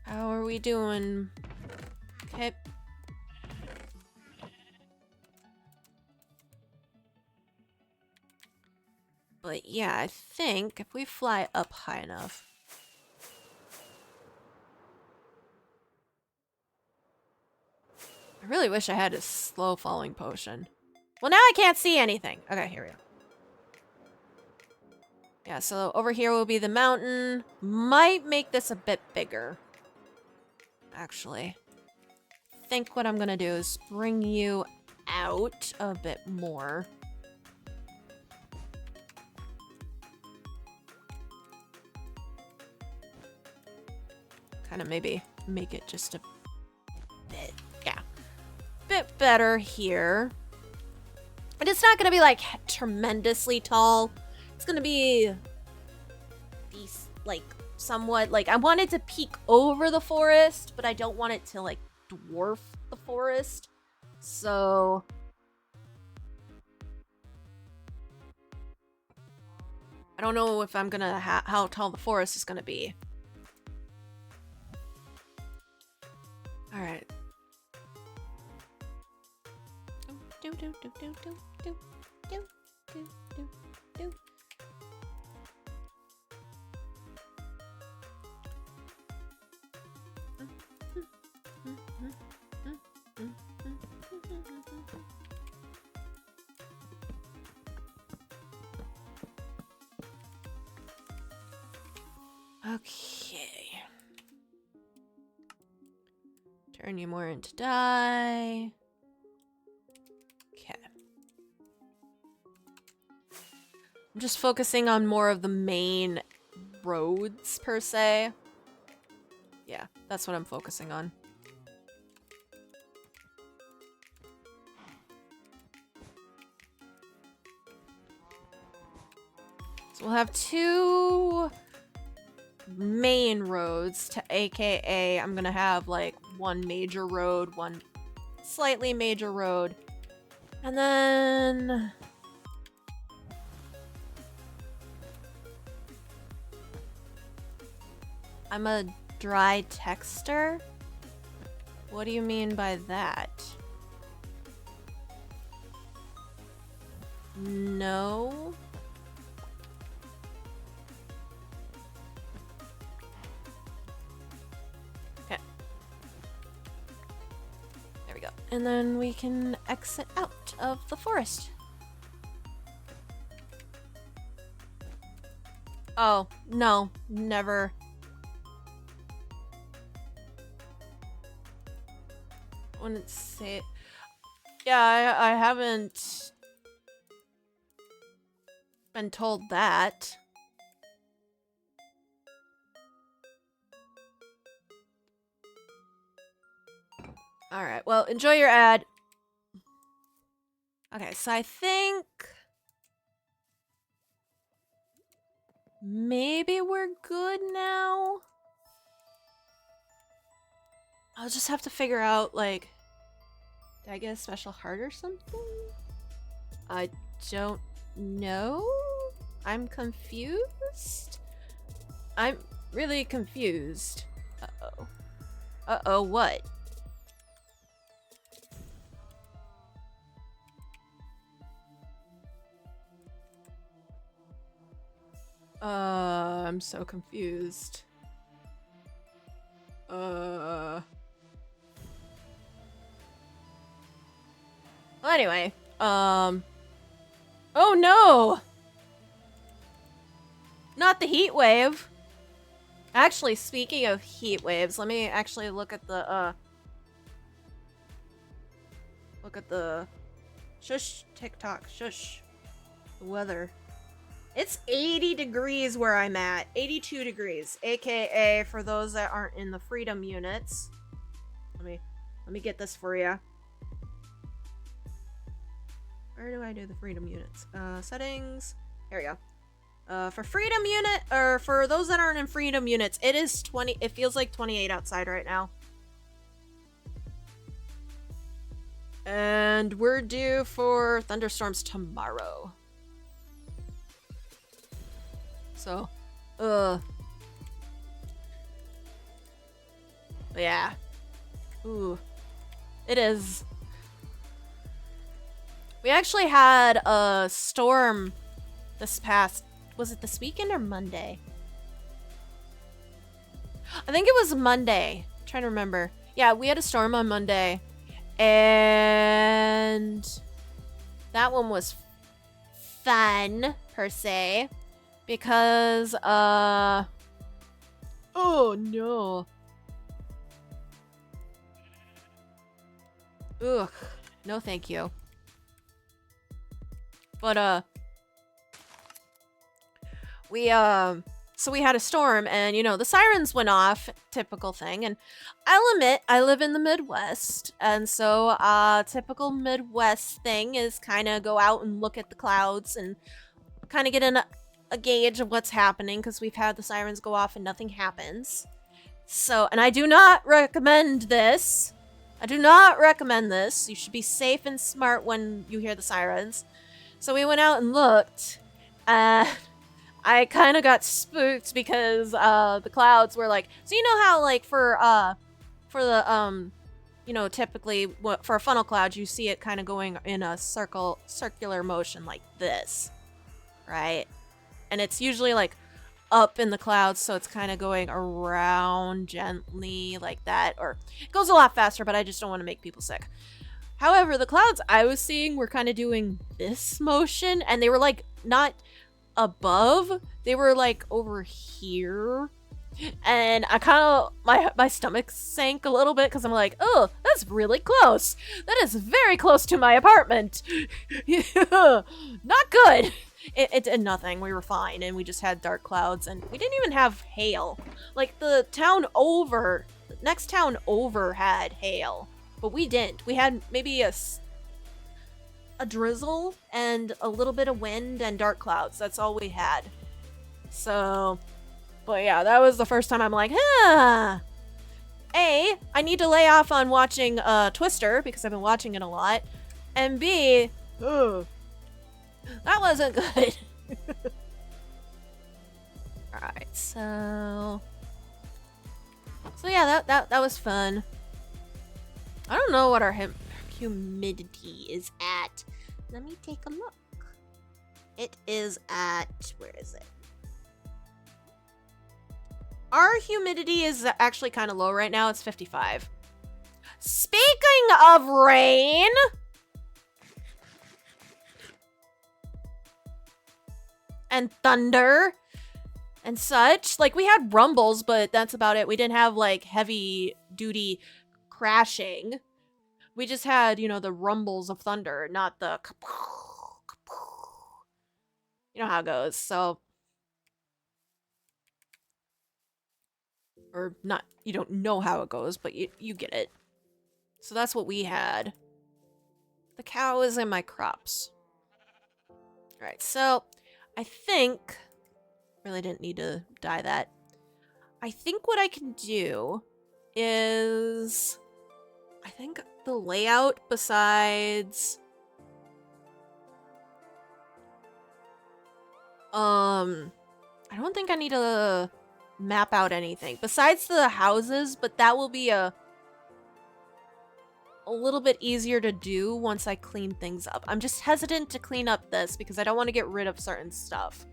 How are we doing? Okay. But yeah, I think if we fly up high enough. I really wish I had a slow falling potion. Well, now I can't see anything. Okay, here we go. Yeah, so over here will be the mountain. Might make this a bit bigger. Actually. I think what I'm gonna do is bring you out a bit more. Kind of maybe make it just a bit, yeah. Bit better here. And it's not gonna be like tremendously tall. It's gonna be these like somewhat like I want it to peek over the forest, but I don't want it to like dwarf the forest. So I don't know if I'm gonna how tall the forest is gonna be. All right. Do do do do do do do do do do. Okay. Turn you more into dye. Okay. I'm just focusing on more of the main roads, per se. Yeah, that's what I'm focusing on. So we'll have two main roads to AKA I'm gonna have like one major road, one slightly major road, and then I'm a dry texter? What do you mean by that? No. Okay. There we go. And then we can exit out of the forest. Oh, no. Never. Wouldn't say it. Yeah, I haven't been told that. Alright, well, enjoy your ad. Okay, so I think maybe we're good now. I'll just have to figure out, like, did I get a special heart or something? I don't know. I'm confused. I'm really confused. Uh-oh. Uh-oh, what? I'm so confused. Well, anyway, oh no! Not the heat wave. Actually, speaking of heat waves, let me actually look at the, shush, TikTok, shush. The weather. It's 80 degrees where I'm at. 82 degrees, aka for those that aren't in the freedom units. Let me get this for you. Where do I do the freedom units? Settings. Here we go. For freedom unit, or for those that aren't in freedom units, it is 20. It feels like 28 outside right now. And we're due for thunderstorms tomorrow. So, but yeah. Ooh. It is. We actually had a storm this past, was it this weekend or Monday? I think it was Monday. I'm trying to remember. Yeah, we had a storm on Monday. And that one was fun, per se. Because, oh no. Ugh. No thank you. But, so we had a storm and, you know, the sirens went off, typical thing. And I'll admit, I live in the Midwest. And so, typical Midwest thing is kind of go out and look at the clouds and kind of get a gauge of what's happening because we've had the sirens go off and nothing happens. So, and I do not recommend this. I do not recommend this. You should be safe and smart when you hear the sirens. So we went out and looked, and I kind of got spooked because the clouds were like, so you know how like for the you know, typically for a funnel cloud you see it kind of going in a circular motion like this, right? And it's usually like up in the clouds, so it's kind of going around gently like that, or it goes a lot faster, but I just don't want to make people sick. However, the clouds I was seeing were kind of doing this motion, and they were like not above, they were like over here. And I kind of, my stomach sank a little bit because I'm like, oh, that's really close. That is very close to my apartment. Not good. It did nothing. We were fine, and we just had dark clouds, and we didn't even have hail. Like, the next town over had hail, but we didn't. We had maybe a drizzle and a little bit of wind and dark clouds. That's all we had. So, but yeah, that was the first time I'm like, A, I need to lay off on watching Twister, because I've been watching it a lot, and B, that wasn't good. Alright, so yeah, that was fun. I don't know what our humidity is at. Let me take a look. It is at, where is it? Our humidity is actually kind of low right now. It's 55. Speaking of rain, and thunder and such, like, we had rumbles, but that's about it. We didn't have like heavy duty crashing. We just had, you know, the rumbles of thunder, not the you know how it goes. So, or not, you don't know how it goes, but you get it. So that's what we had. The cow is in my crops. All right, so I think, really didn't need to dye that. I think what I can do is, I think the layout besides, I don't think I need to map out anything besides the houses, but that will be a little bit easier to do once I clean things up. I'm just hesitant to clean up this because I don't want to get rid of certain stuff.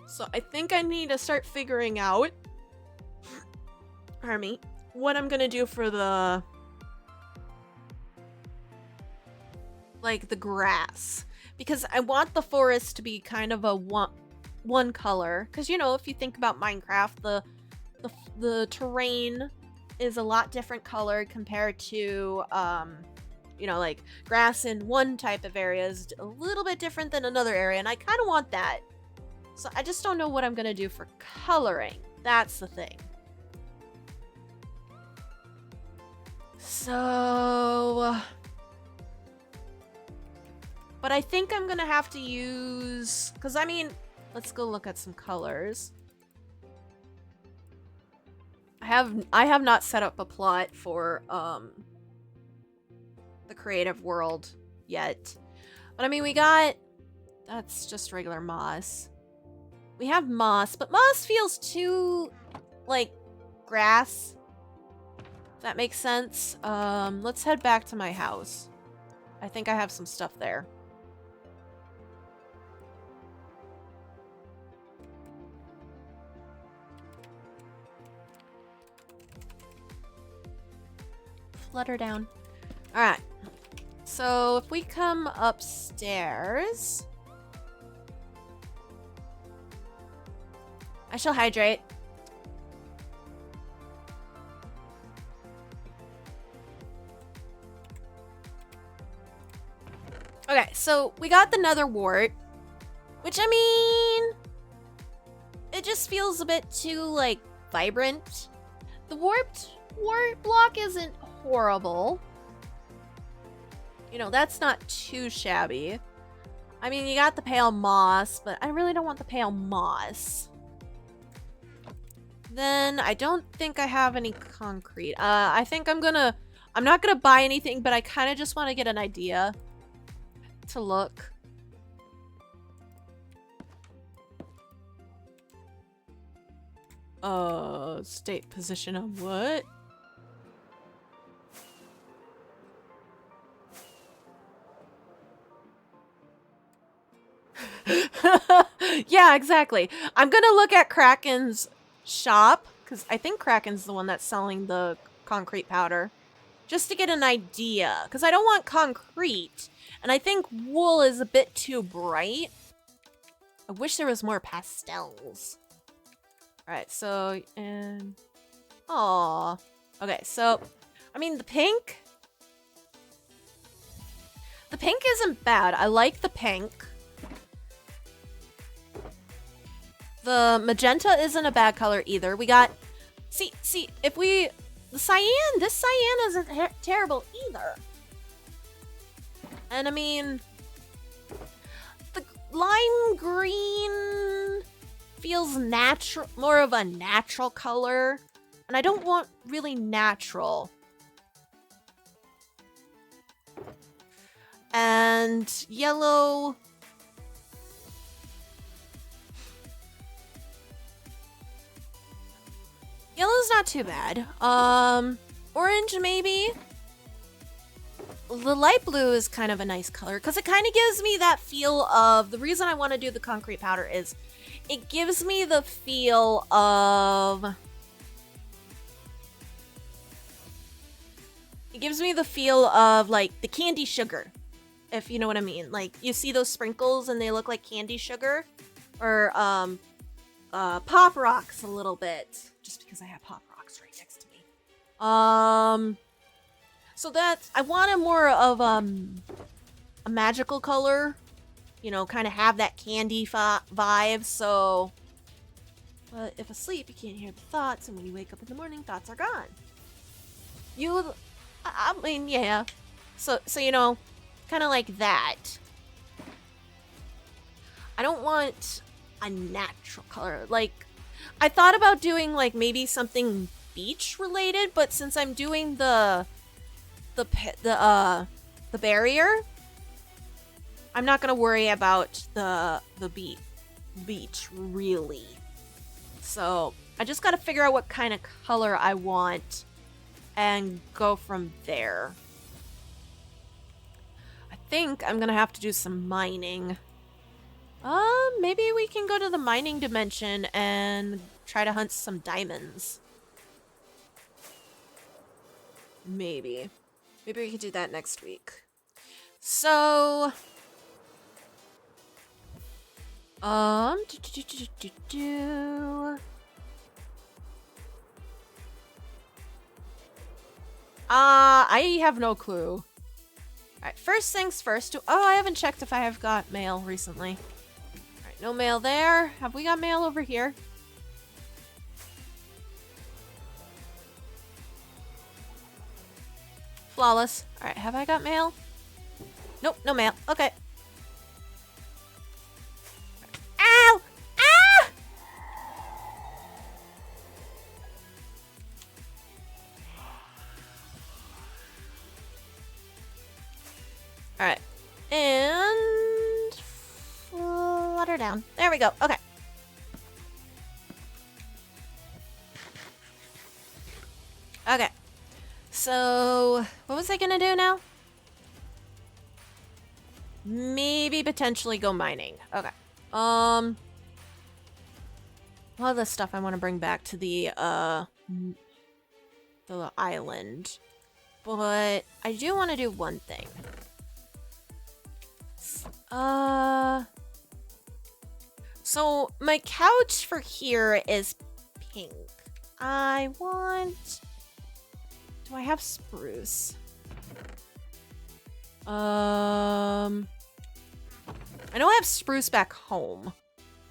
So I think I need to start figuring out pardon me, what I'm gonna do for the, like, the grass. Because I want the forest to be kind of a one color. Because, you know, if you think about Minecraft, the terrain is a lot different colored compared to, you know, like, grass in one type of area is a little bit different than another area, and I kind of want that. So I just don't know what I'm gonna do for coloring. That's the thing. So... But I think I'm gonna have to use... Because, I mean, let's go look at some colors. I have not set up a plot for, the creative world yet. But, I mean, we got... That's just regular moss. We have moss, but moss feels too, like, grass. If that makes sense. Let's head back to my house. I think I have some stuff there. Flutter down. Alright. So, if we come upstairs... I shall hydrate. Okay, so we got the nether wart, which, I mean, it just feels a bit too, like, vibrant. The warped wart block isn't horrible. You know, that's not too shabby. I mean, you got the pale moss, but I really don't want the pale moss. Then I don't think I have any concrete. I think I'm not gonna buy anything, but I kind of just want to get an idea to look. State position of what? Yeah, exactly. I'm gonna look at Kraken's shop, because I think Kraken's the one that's selling the concrete powder, just to get an idea, because I don't want concrete, and I think wool is a bit too bright. I wish there was more pastels. Alright, so, and... Aww. Okay, so, I mean, the pink isn't bad. I like the pink. The magenta isn't a bad color either. We got... See, if we... The cyan, this cyan isn't terrible either. And I mean... The lime green feels natural, more of a natural color. And I don't want really natural. And yellow... Yellow's not too bad. Orange maybe? The light blue is kind of a nice color because it kind of gives me that feel of... The reason I want to do the concrete powder is it gives me the feel of... It gives me the feel of, like, the candy sugar, if you know what I mean. Like, you see those sprinkles and they look like candy sugar? Or, Pop Rocks a little bit. Just because I have Pop Rocks right next to me. So that's... I wanted more of, a magical color. You know, kind of have that candy vibe, so... But if asleep, you can't hear the thoughts, and when you wake up in the morning, thoughts are gone. I mean, yeah. So you know, kind of like that. I don't want a natural color. Like, I thought about doing, like, maybe something beach related, but since I'm doing the barrier, I'm not gonna worry about the beach really. So I just gotta figure out what kind of color I want and go from there. I think I'm gonna have to do some mining. Maybe we can go to the mining dimension and try to hunt some diamonds. Maybe. Maybe we could do that next week. So... I have no clue. Alright, first things first. Oh, I haven't checked if I have got mail recently. Alright, no mail there. Have we got mail over here? Flawless. Alright, have I got mail? Nope, no mail. Okay. Ow! Ah! Alright. And... flutter down. There we go. Okay. Okay. So, what was I gonna do now? Maybe potentially go mining. Okay. A lot of the stuff I want to bring back to the island. But I do want to do one thing. So my couch for here is pink. I want... Do I have spruce? I know I have spruce back home.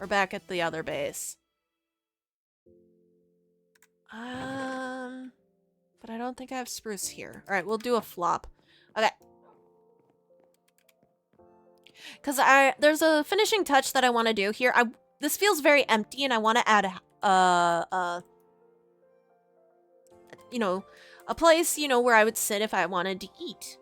Or back at the other base. But I don't think I have spruce here. Alright, we'll do a flop. Okay. Because there's a finishing touch that I want to do here. This feels very empty and I want to add you know, a place, you know, where I would sit if I wanted to eat.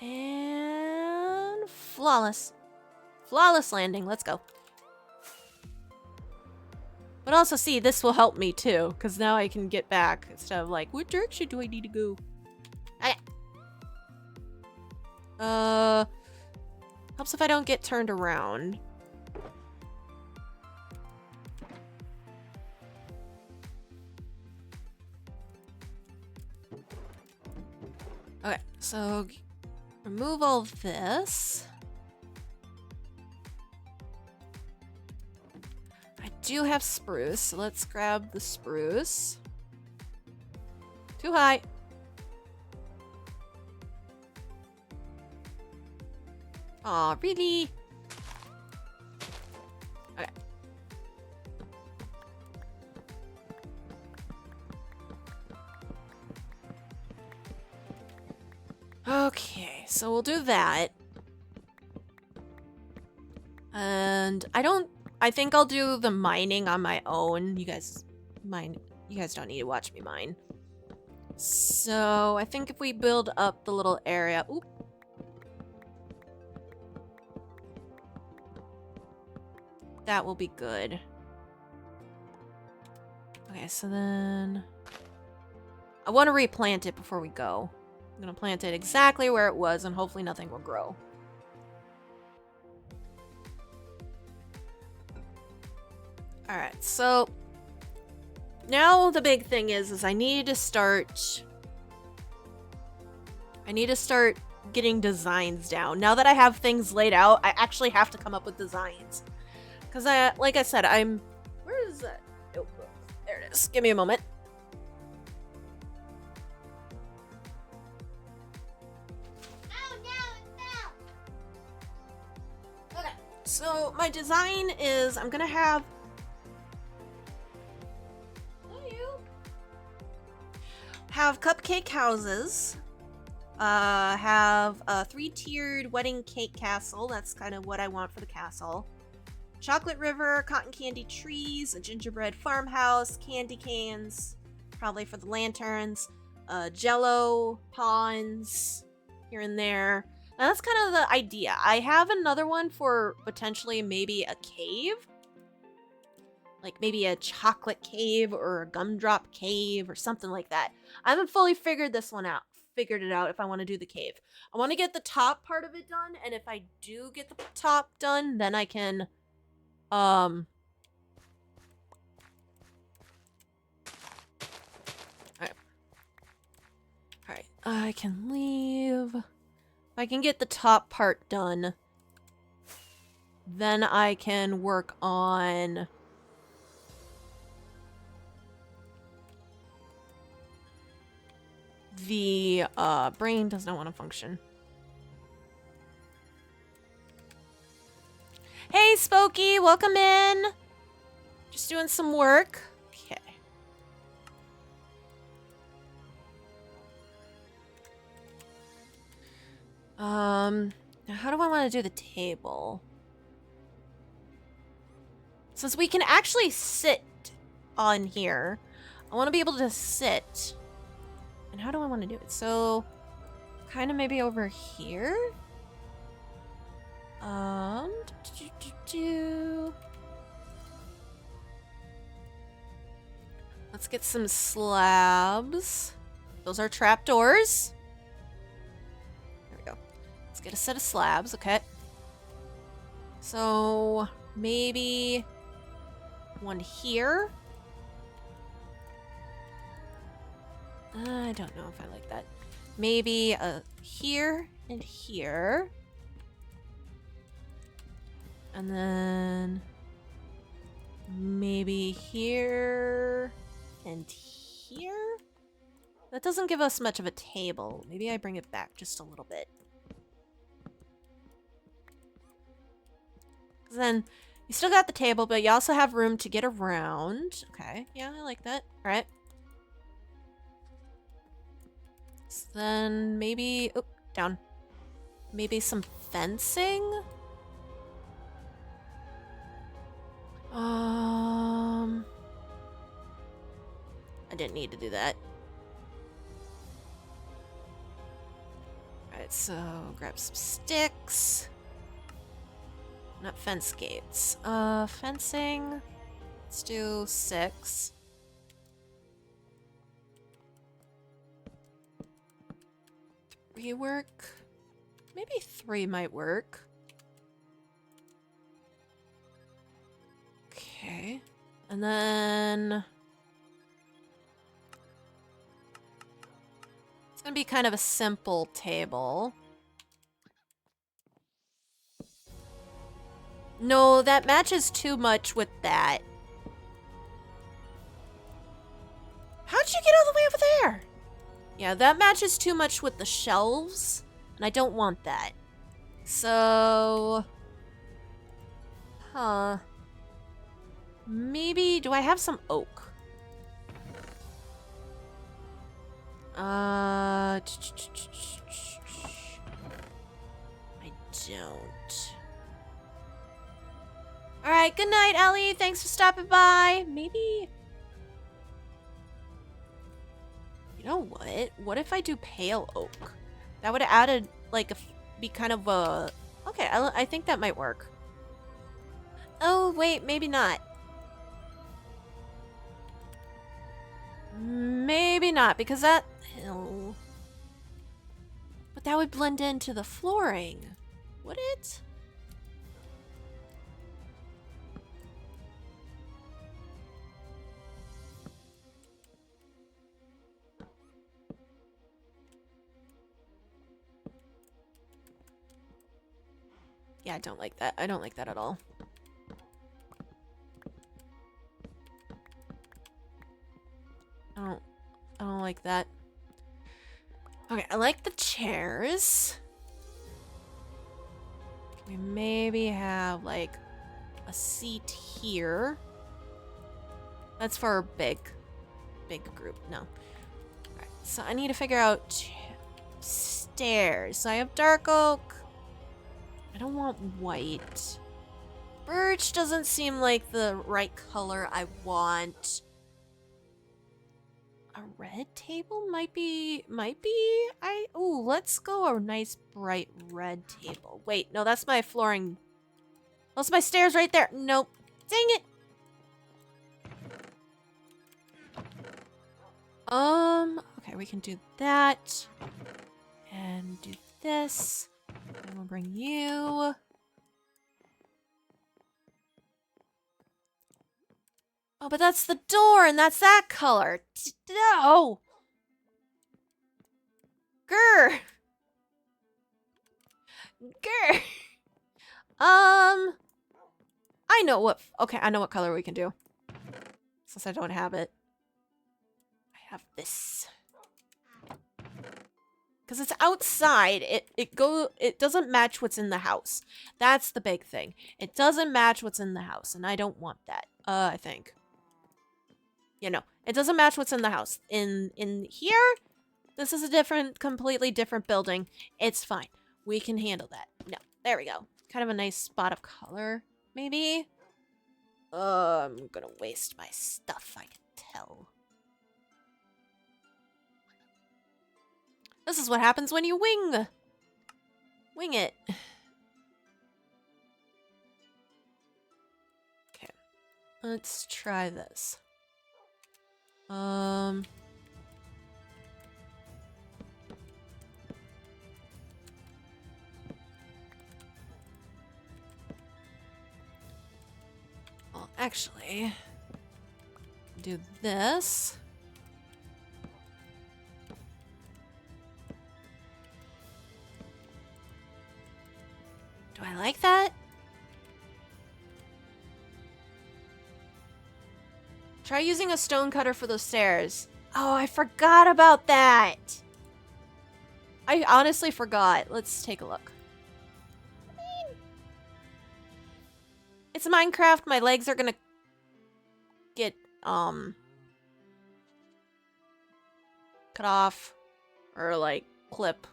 And flawless. Flawless landing. Let's go. But also, see, this will help me too, because now I can get back instead of like, what direction do I need to go? Okay. Helps if I don't get turned around. Okay, so remove all this. I do have spruce, so let's grab the spruce. Too high. Aw, really? Okay. Okay, so we'll do that. And I think I'll do the mining on my own. You guys don't need to watch me mine. So, I think if we build up the little area... Oop. That will be good. Okay, so then... I want to replant it before we go. I'm going to plant it exactly where it was, and hopefully nothing will grow. Alright, so... Now the big thing is I need to start getting designs down. Now that I have things laid out, I actually have to come up with designs. Because like I said, where is that? Oh, there it is. Give me a moment. Oh no, it fell. Okay, so my design is I'm gonna have cupcake houses. Have a 3-tiered wedding cake castle. That's kind of what I want for the castle. Chocolate river, cotton candy trees, a gingerbread farmhouse, candy canes, probably for the lanterns, jello ponds here and there. Now that's kind of the idea. I have another one for potentially maybe a cave. Like maybe a chocolate cave or a gumdrop cave or something like that. I haven't fully figured it out if I want to do the cave. I want to get the top part of it done, and if I do get the top done, then I can Alright. Alright, I can leave. If I can get the top part done, then I can work on... the, brain does not want to function. Hey, Spooky! Welcome in! Just doing some work. Okay. Now how do I want to do the table? Since we can actually sit on here, I want to be able to sit. And how do I want to do it? So, kind of maybe over here? Let's get some slabs. Those are trapdoors. There we go. Let's get a set of slabs, okay. So, maybe one here. I don't know if I like that. Maybe here and here. And then maybe here and here? That doesn't give us much of a table. Maybe I bring it back just a little bit. 'Cause then you still got the table, but you also have room to get around. Okay, yeah, I like that. All right. So then maybe, oh, down. Maybe some fencing? I didn't need to do that. Alright, so grab some sticks. Not fence gates. Fencing. Let's do 6. Rework. Maybe 3 might work. Okay. And then... it's gonna be kind of a simple table. No, that matches too much with that. How'd you get all the way over there? Yeah, that matches too much with the shelves, and I don't want that. So... huh. Maybe... do I have some oak? I don't. Alright, good night, Ellie. Thanks for stopping by. Maybe... you know what? What if I do pale oak? That would have added, like, be kind of a... okay, I think that might work. Oh, wait, maybe not. Maybe not, because that... oh. But that would blend into the flooring. Would it? Yeah, I don't like that. I don't like that at all. I don't like that. Okay, I like the chairs. We maybe have like a seat here. That's for a big group. No. Alright, so I need to figure out stairs. So I have dark oak. I don't want white. Birch doesn't seem like the right color I want. A red table might be, ooh, let's go a nice bright red table. Wait, no, that's my flooring. That's my stairs right there. Nope. Dang it. Okay, we can do that. And do this. And we'll bring you. Oh, but that's the door, and that's that color. No! Grr! Grr! I know what... Okay, I know what color we can do. Since I don't have it. I have this. Because it's outside, it doesn't match what's in the house. That's the big thing. It doesn't match what's in the house, and I don't want that. I think. You know, it doesn't match what's in the house. In here, this is a completely different building. It's fine. We can handle that. No, there we go. Kind of a nice spot of color, maybe. I'm gonna waste my stuff, I can tell. This is what happens when you wing it. Okay. Let's try this. Well, actually, do this. Do I like that? Try using a stone cutter for those stairs. Oh, I forgot about that. I honestly forgot. Let's take a look. It's Minecraft. My legs are gonna get, cut off. Or, like, clip.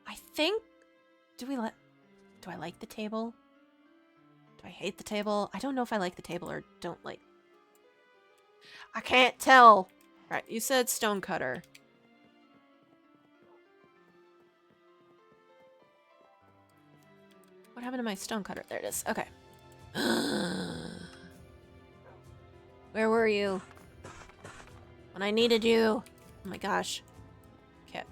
I think... Do I like the table? Do I hate the table? I don't know if I like the table or don't like... I can't tell. Right, you said stone cutter. What happened to my stone cutter? There it is. Okay. Where were you? When I needed you. Oh my gosh. Okay.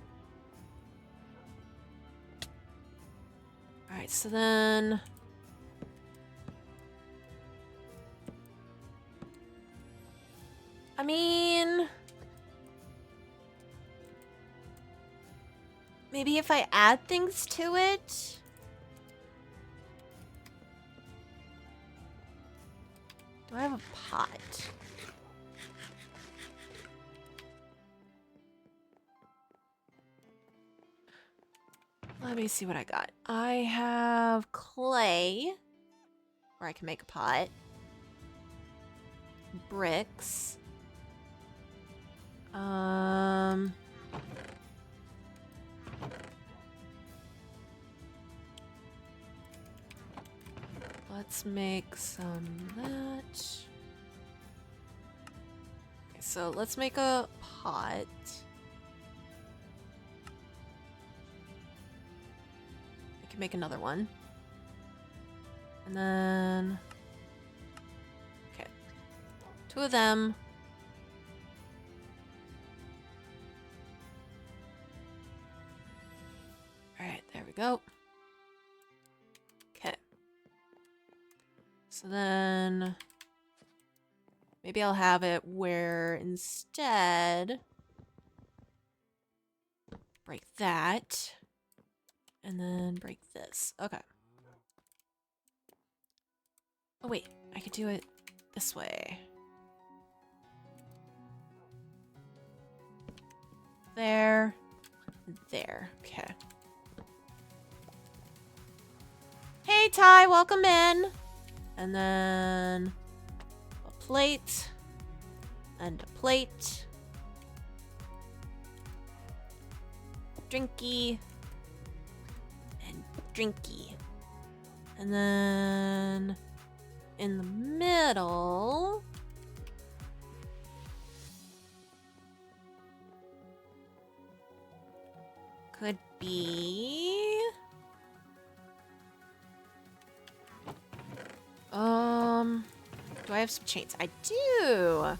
Alright, so then... I mean... Maybe if I add things to it? Do I have a pot? Let me see what I got. I have clay, where I can make a pot. Bricks. Let's make some of that. Okay, so let's make a pot. I can make another one. And then... Okay. 2 of them. Alright, there we go. Okay. So then... Maybe I'll have it where instead... Break that. And then break this. Okay. Oh wait, I could do it this way. There. There. Okay. Hey Ty, welcome in. And then a plate. And a plate. Drinky. And drinky. And then in the middle... could be... do I have some chains? I do!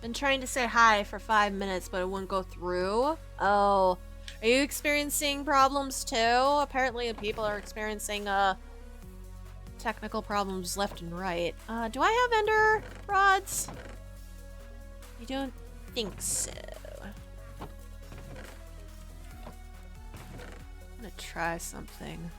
Been trying to say hi for 5 minutes, but it wouldn't go through. Oh. Are you experiencing problems too? Apparently people are experiencing, technical problems left and right. Do I have ender rods? I don't think so. I'm gonna try something.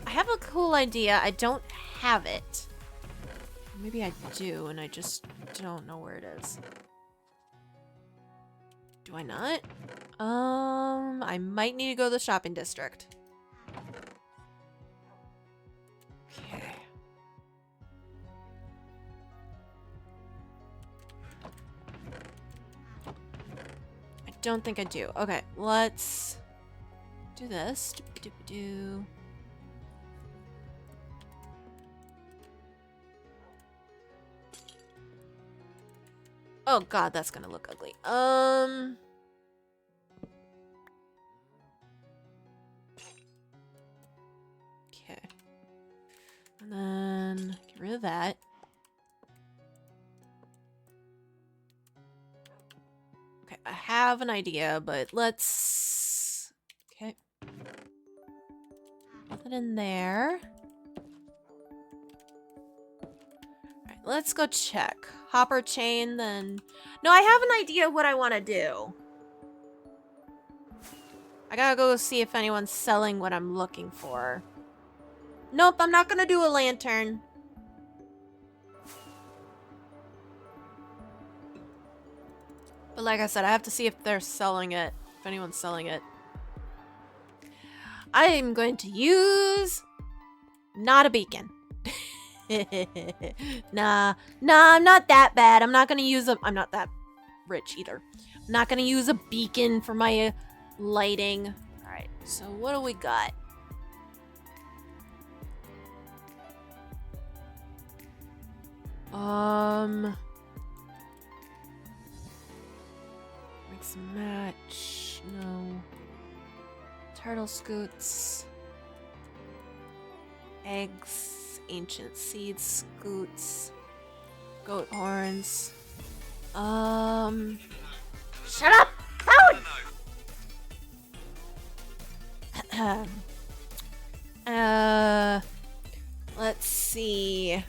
I have a cool idea. I don't have it. Maybe I do, and I just don't know where it is. Do I not? I might need to go to the shopping district. Okay. I don't think I do. Okay, let's do this. Do. Oh god, that's gonna look ugly. Okay. And then get rid of that. Okay, I have an idea, but let's... Okay. Nothing in there. Alright, let's go check. Hopper chain, then... No, I have an idea what I want to do. I gotta go see if anyone's selling what I'm looking for. Nope, I'm not gonna do a lantern. But like I said, I have to see if they're selling it. If anyone's selling it. I am going to use... Not a beacon. Nah, I'm not that bad. I'm not gonna use a... I'm not that rich either. I'm not gonna use a beacon for my lighting. Alright, so what do we got? Mix and match. No. Turtle scoots. Eggs. Ancient seeds, scoots, goat horns. Shut up! Food! Let's see.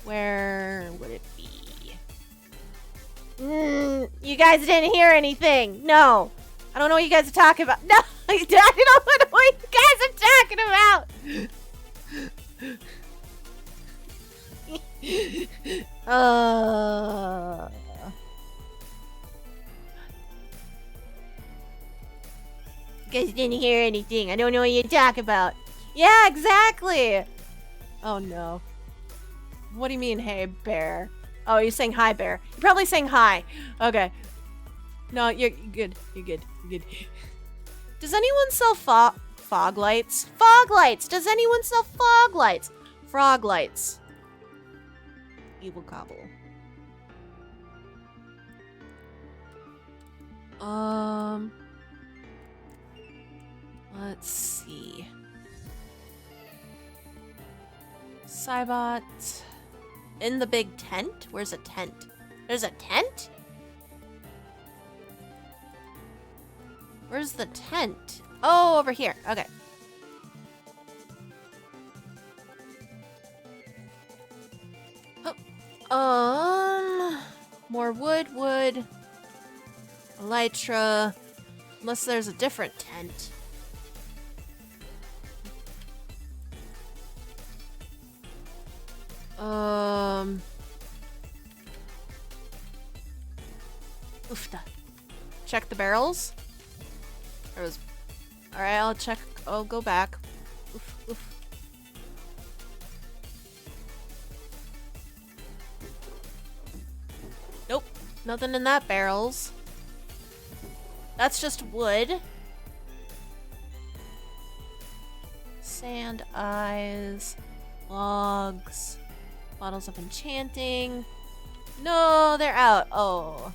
Where would it be? You guys didn't hear anything. No. I don't know what you guys are talking about. No, I don't know what you guys are talking about. You guys didn't hear anything. I don't know what you're talking about. Yeah, exactly. Oh no. What do you mean, hey bear? Oh, you're saying hi bear. You're probably saying hi. Okay. No, you're good. You're good. You're good. Does anyone sell fog lights? Fog lights! Does anyone sell fog lights? Frog lights. Evil cobble. Let's see. Cybot. In the big tent? Where's a tent? There's a tent? Where's the tent? Oh, over here. Okay. More wood. Elytra. Unless there's a different tent. Oofta. Check the barrels. There was... Alright, I'll check. I'll go back. Oof. Nope. Nothing in that barrels. That's just wood. Sand eyes. Logs. Bottles of enchanting. No, they're out. Oh.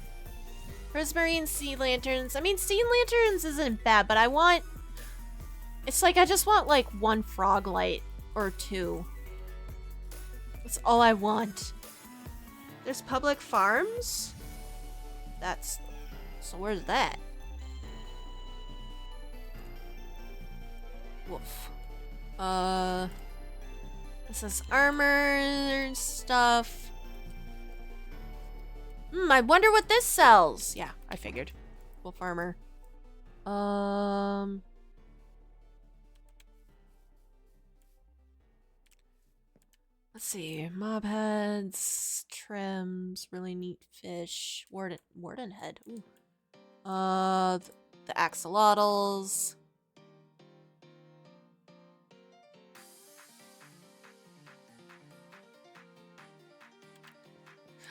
Prismarine sea lanterns. I mean, sea lanterns isn't bad, but I want... It's like, I just want, like, one frog light. Or two. That's all I want. There's public farms? That's... So where's that? Woof. This is armor stuff. I wonder what this sells. Yeah, I figured. Wolf armor. Let's see. Mob heads, trims, really neat fish, warden head. Ooh. The axolotls.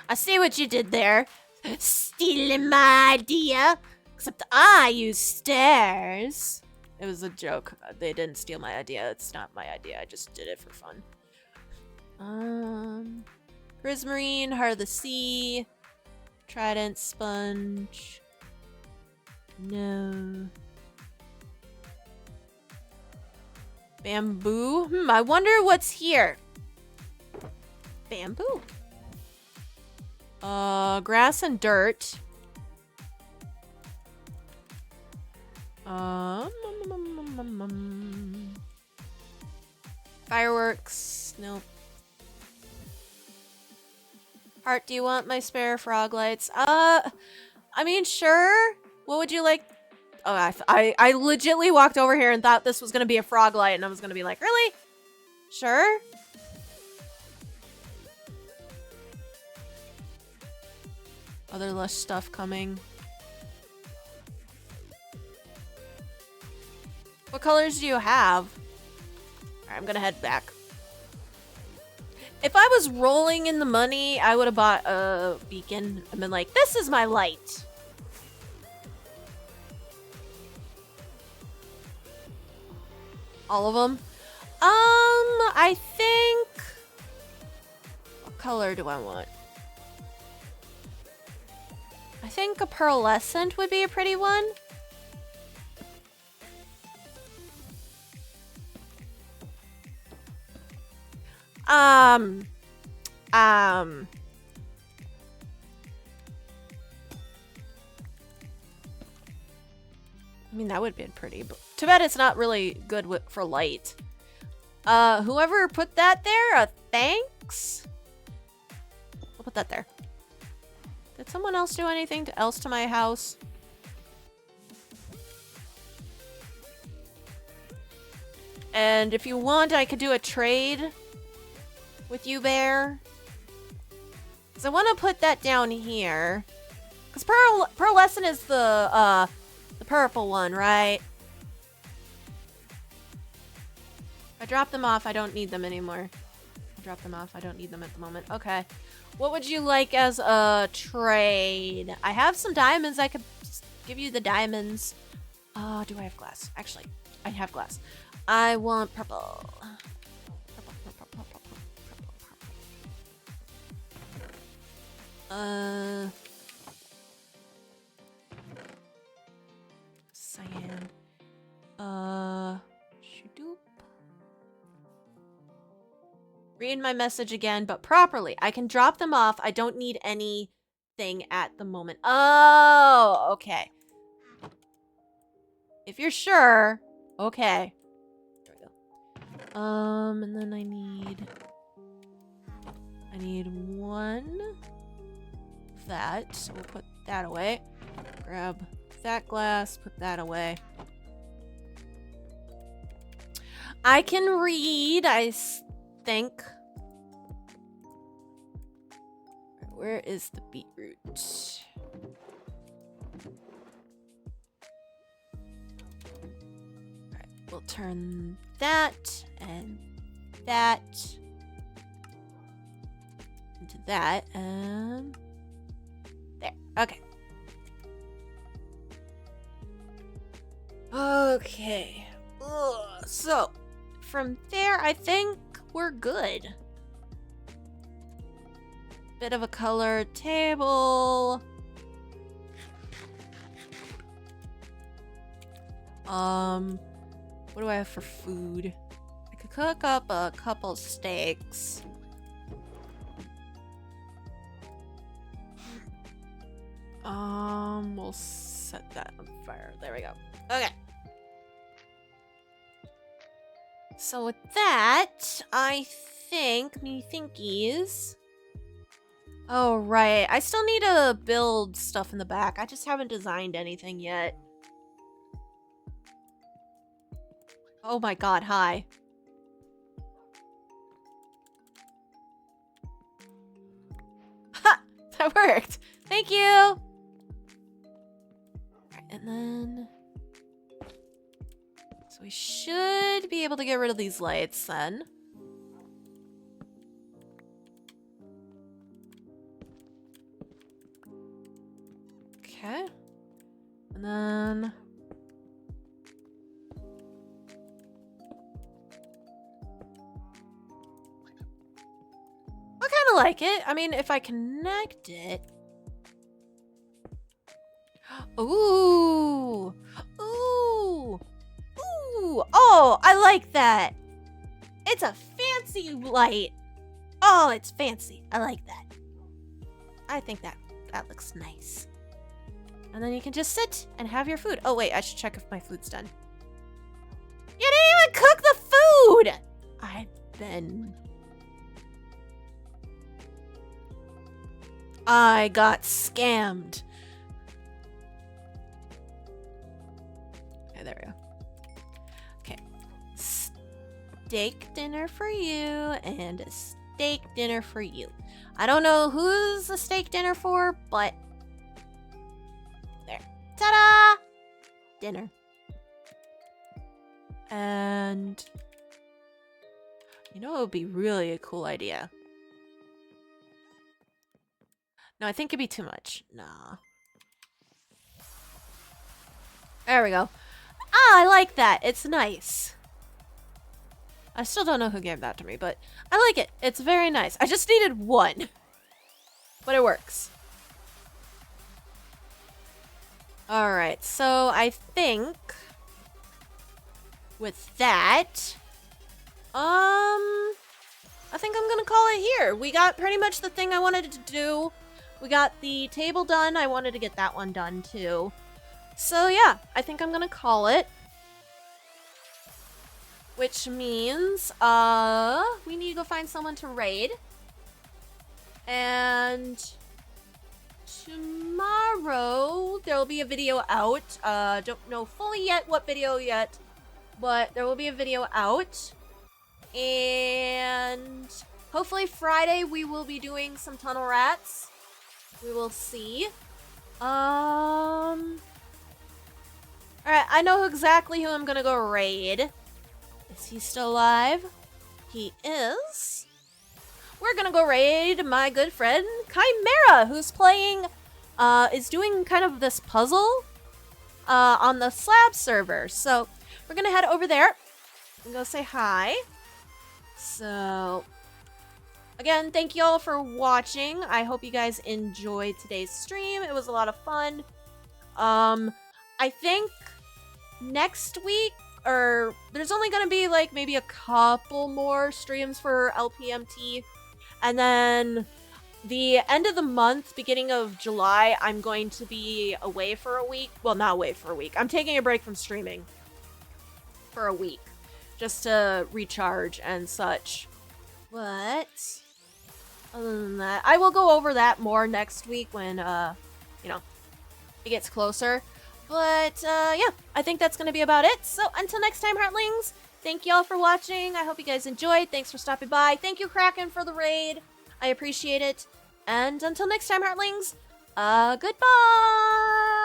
I see what you did there. Stealing my idea. Except I use stairs. It was a joke. They didn't steal my idea. It's not my idea. I just did it for fun. Prismarine, Heart of the Sea. Trident, Sponge. No. Bamboo? I wonder what's here. Bamboo. Grass and dirt. Fireworks. Nope. Heart, do you want my spare frog lights? I mean, sure. What would you like? Oh, I legitly walked over here and thought this was gonna be a frog light, and I was gonna be like, really? Sure. Other lush stuff coming. What colors do you have? Alright, I'm gonna head back. If I was rolling in the money, I would have bought a beacon and been like, this is my light. All of them? I think... What color do I want? I think a pearlescent would be a pretty one. I mean, that would be pretty, but too bad it's not really good for light. Whoever put that there, thanks. I'll put that there. Did someone else do anything else to my house? And if you want, I could do a trade with you, Bear. Because I want to put that down here. Because pearlescent is the purple one, right? If I drop them off, I don't need them anymore. I drop them off. I don't need them at the moment. Okay. What would you like as a trade? I have some diamonds. I could give you the diamonds. Do I have glass? Actually, I have glass. I want purple. Cyan. Shadoop. Read my message again, but properly. I can drop them off. I don't need anything at the moment. Oh, okay. If you're sure, okay. There we go. And then I need one of that. So we'll put that away. Grab that glass, put that away. I can read, I think. Where is the beetroot? Alright, we'll turn that and that into that, and there. Okay. Okay. Ugh. So, from there, I think we're good. Bit of a colored table. What do I have for food? I could cook up a couple steaks. We'll set that on fire. There we go. Okay. So with that, I think, me thinkies. Oh, right. I still need to build stuff in the back. I just haven't designed anything yet. Oh my god, hi. Ha! That worked! Thank you! Alright, and then... So we should be able to get rid of these lights then. Okay. And then... I kind of like it. I mean, if I connect it... Ooh! Ooh! Ooh! Oh, I like that! It's a fancy light! Oh, it's fancy. I like that. I think that looks nice. And then you can just sit and have your food. Oh, wait, I should check if my food's done. You didn't even cook the food! I got scammed. Okay, there we go. Okay. Steak dinner for you and a steak dinner for you. I don't know who's the steak dinner for, but there. Ta-da! Dinner. And you know, it would be really a cool idea. No, I think it'd be too much. Nah. There we go. Ah, I like that. It's nice. I still don't know who gave that to me, but I like it. It's very nice. I just needed one. But it works. Alright, so I think with that, I think I'm gonna call it here. We got pretty much the thing I wanted to do. We got the table done. I wanted to get that one done too. So yeah, I think I'm gonna call it. Which means, we need to go find someone to raid. And tomorrow there will be a video out. Don't know fully yet what video yet, but there will be a video out. And hopefully Friday we will be doing some tunnel rats. We will see. Alright, I know exactly who I'm gonna go raid. Is he still alive? He is. We're gonna go raid my good friend Chimera, who's playing, is doing kind of this puzzle, on the Slab server. So we're gonna head over there and go say hi. So, again, thank you all for watching. I hope you guys enjoyed today's stream. It was a lot of fun. I think next week, or there's only gonna be like maybe a couple more streams for LPMT. And then the end of the month, beginning of July, I'm going to be away for a week. Well, not away for a week. I'm taking a break from streaming for a week just to recharge and such. But other than that, I will go over that more next week when, you know, it gets closer. But, yeah, I think that's going to be about it. So until next time, Heartlings, thank y'all for watching. I hope you guys enjoyed. Thanks for stopping by. Thank you, Kraken, for the raid. I appreciate it. And until next time, Heartlings, goodbye!